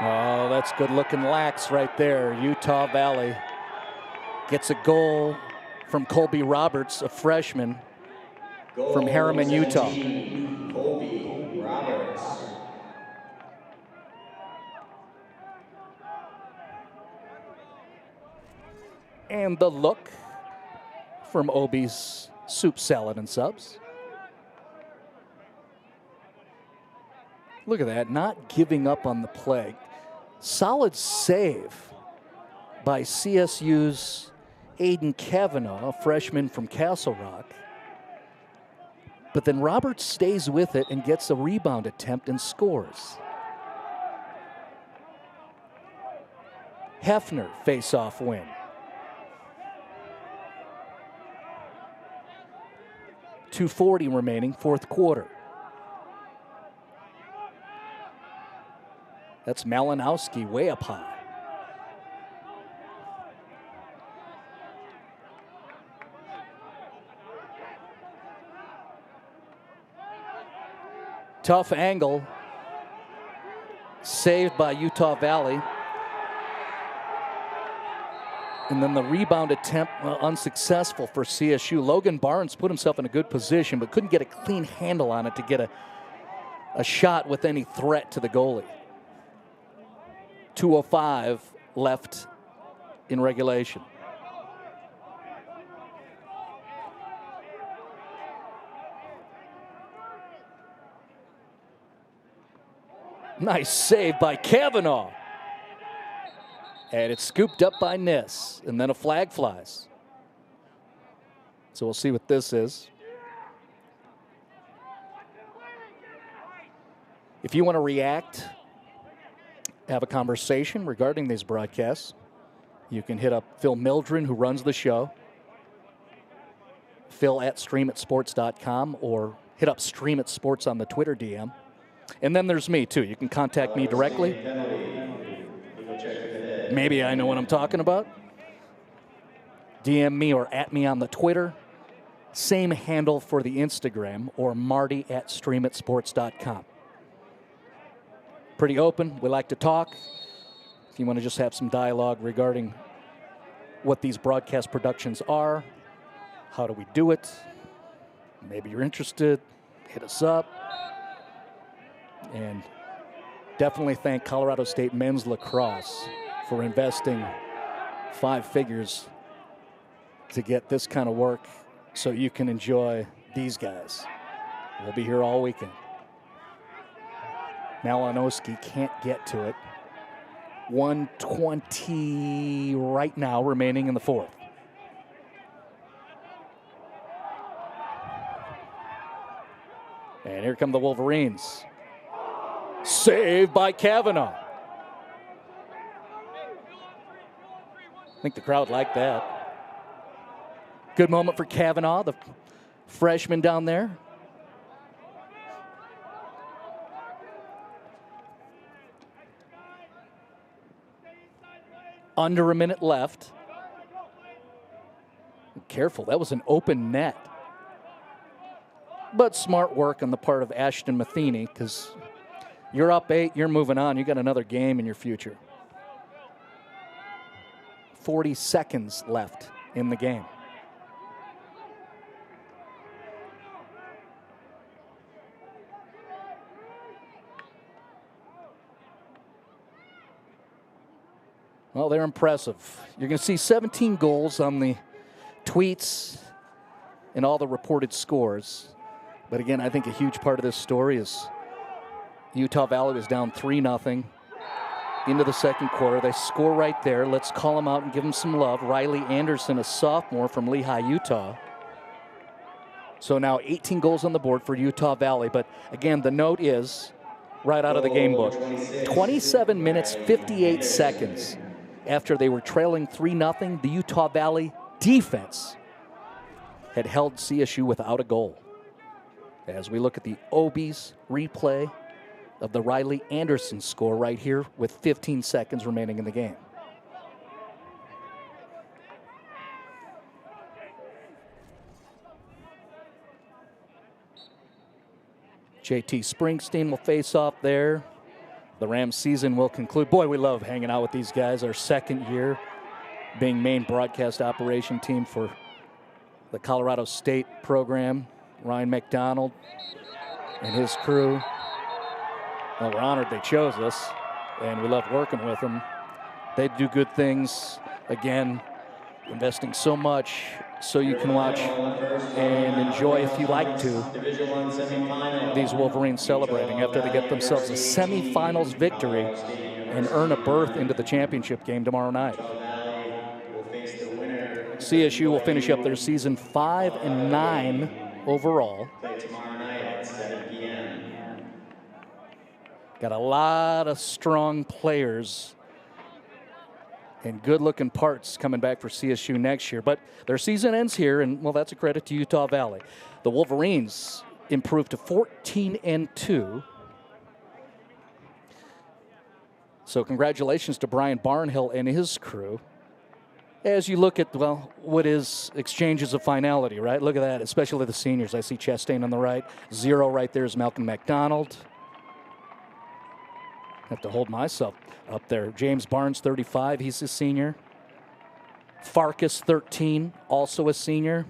Oh, that's good looking lax right there. Utah Valley gets a goal from Colby Roberts, a freshman from Harriman, Utah. Obee Roberts. And the look from Obee's Soup, Salad, and Subs. Look at that, not giving up on the play. Solid save by CSU's Aiden Kavanaugh, a freshman from Castle Rock. But then Roberts stays with it and gets a rebound attempt and scores. Hefner face-off win. .240 remaining, fourth quarter. That's Malinowski way up high. Tough angle. Saved by Utah Valley. And then the rebound attempt unsuccessful for CSU. Logan Barnes put himself in a good position, but couldn't get a clean handle on it to get a shot with any threat to the goalie. 2:05 left in regulation. Nice save by Kavanaugh. And it's scooped up by Niss, and then a flag flies. So we'll see what this is. If you want to react, have a conversation regarding these broadcasts, you can hit up Phil Mildren, who runs the show, Phil@streamitsports.com, or hit up Stream It Sports on the Twitter DM. And then there's me, too. You can contact me directly. Maybe I know what I'm talking about. DM me or at me on the Twitter. Same handle for the Instagram, or Marty@streamitsports.com. Pretty open. We like to talk. If you want to just have some dialogue regarding what these broadcast productions are, how do we do it? Maybe you're interested, hit us up. And definitely thank Colorado State Men's Lacrosse for investing 5 figures to get this kind of work so you can enjoy these guys. We'll be here all weekend. Malinowski can't get to it. 1:20 right now remaining in the fourth. And here come the Wolverines. Saved by Kavanaugh. I think the crowd liked that. Good moment for Kavanaugh, the freshman down there. Under a minute left. Careful, that was an open net. But smart work on the part of Ashton Matheny, because you're up 8, you're moving on. You got another game in your future. 40 seconds left in the game. Well, they're impressive. You're going to see 17 goals on the tweets and all the reported scores. But again, I think a huge part of this story is Utah Valley was down 3-0 into the second quarter. They score right there. Let's call them out and give them some love. Riley Anderson, a sophomore from Lehigh, Utah. So now 18 goals on the board for Utah Valley. But again, the note is right out of the game book. 27 minutes, 58 seconds after they were trailing 3-0, the Utah Valley defense had held CSU without a goal. As we look at the Obee's replay of the Riley Anderson score right here with 15 seconds remaining in the game. JT Springsteen will face off there the Rams season will conclude. Boy, we love hanging out with these guys. Our second year being main broadcast operation team for the Colorado State program. Ryan McDonald and his crew. Well, we're honored they chose us, and we love working with them. They do good things. Again, investing so much so you can watch and enjoy, if you like to, these Wolverines celebrating after they get themselves a semifinals victory and earn a berth into the championship game tomorrow night. CSU will finish up their season 5-9 overall. Got a lot of strong players and good-looking parts coming back for CSU next year. But their season ends here, and, well, that's a credit to Utah Valley. The Wolverines improved to 14-2. So congratulations to Brian Barnhill and his crew. As you look at, well, what is exchanges of finality, right? Look at that, especially the seniors. I see Chastain on the right. 0 right there is Malcolm McDonald. Have to hold myself up there. James Barnes, 35, he's a senior. Farkas, 13, also a senior.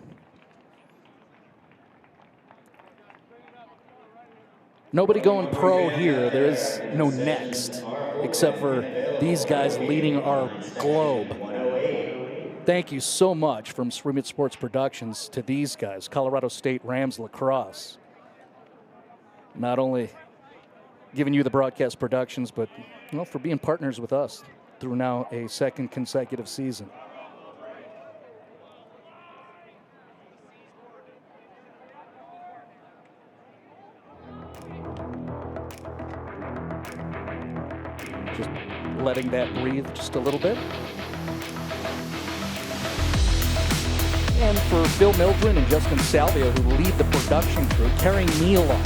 Nobody going pro here. There is no next, except for these guys leading our globe. Thank you so much from Srimit Sports Productions to these guys, Colorado State Rams Lacrosse. Not only giving you the broadcast productions, but for being partners with us through now a second consecutive season. Just letting that breathe just a little bit. And for Phil Mildren and Justin Salvio, who lead the production crew, carrying me along,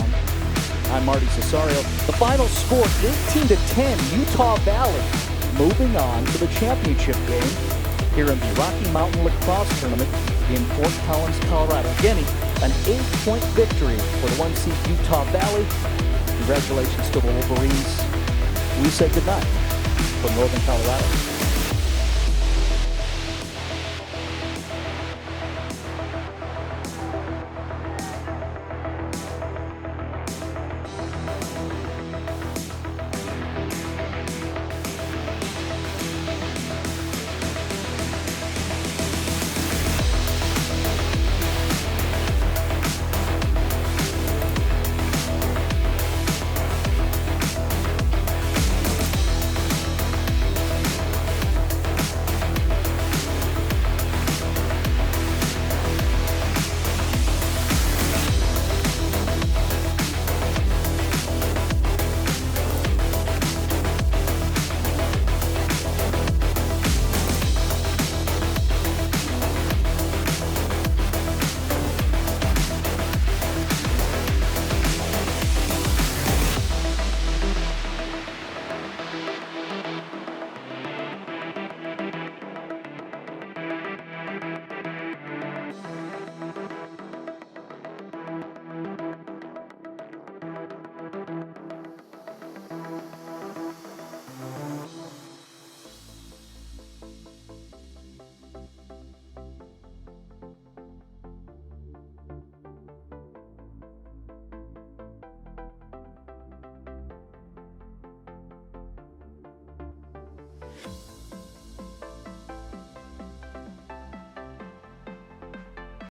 I'm Marty Cesario. The final score, 18-10, Utah Valley moving on to the championship game here in the Rocky Mountain Lacrosse Tournament in Fort Collins, Colorado. Again, an 8-point victory for the 1-seed Utah Valley. Congratulations to the Wolverines. We say goodnight from Northern Colorado.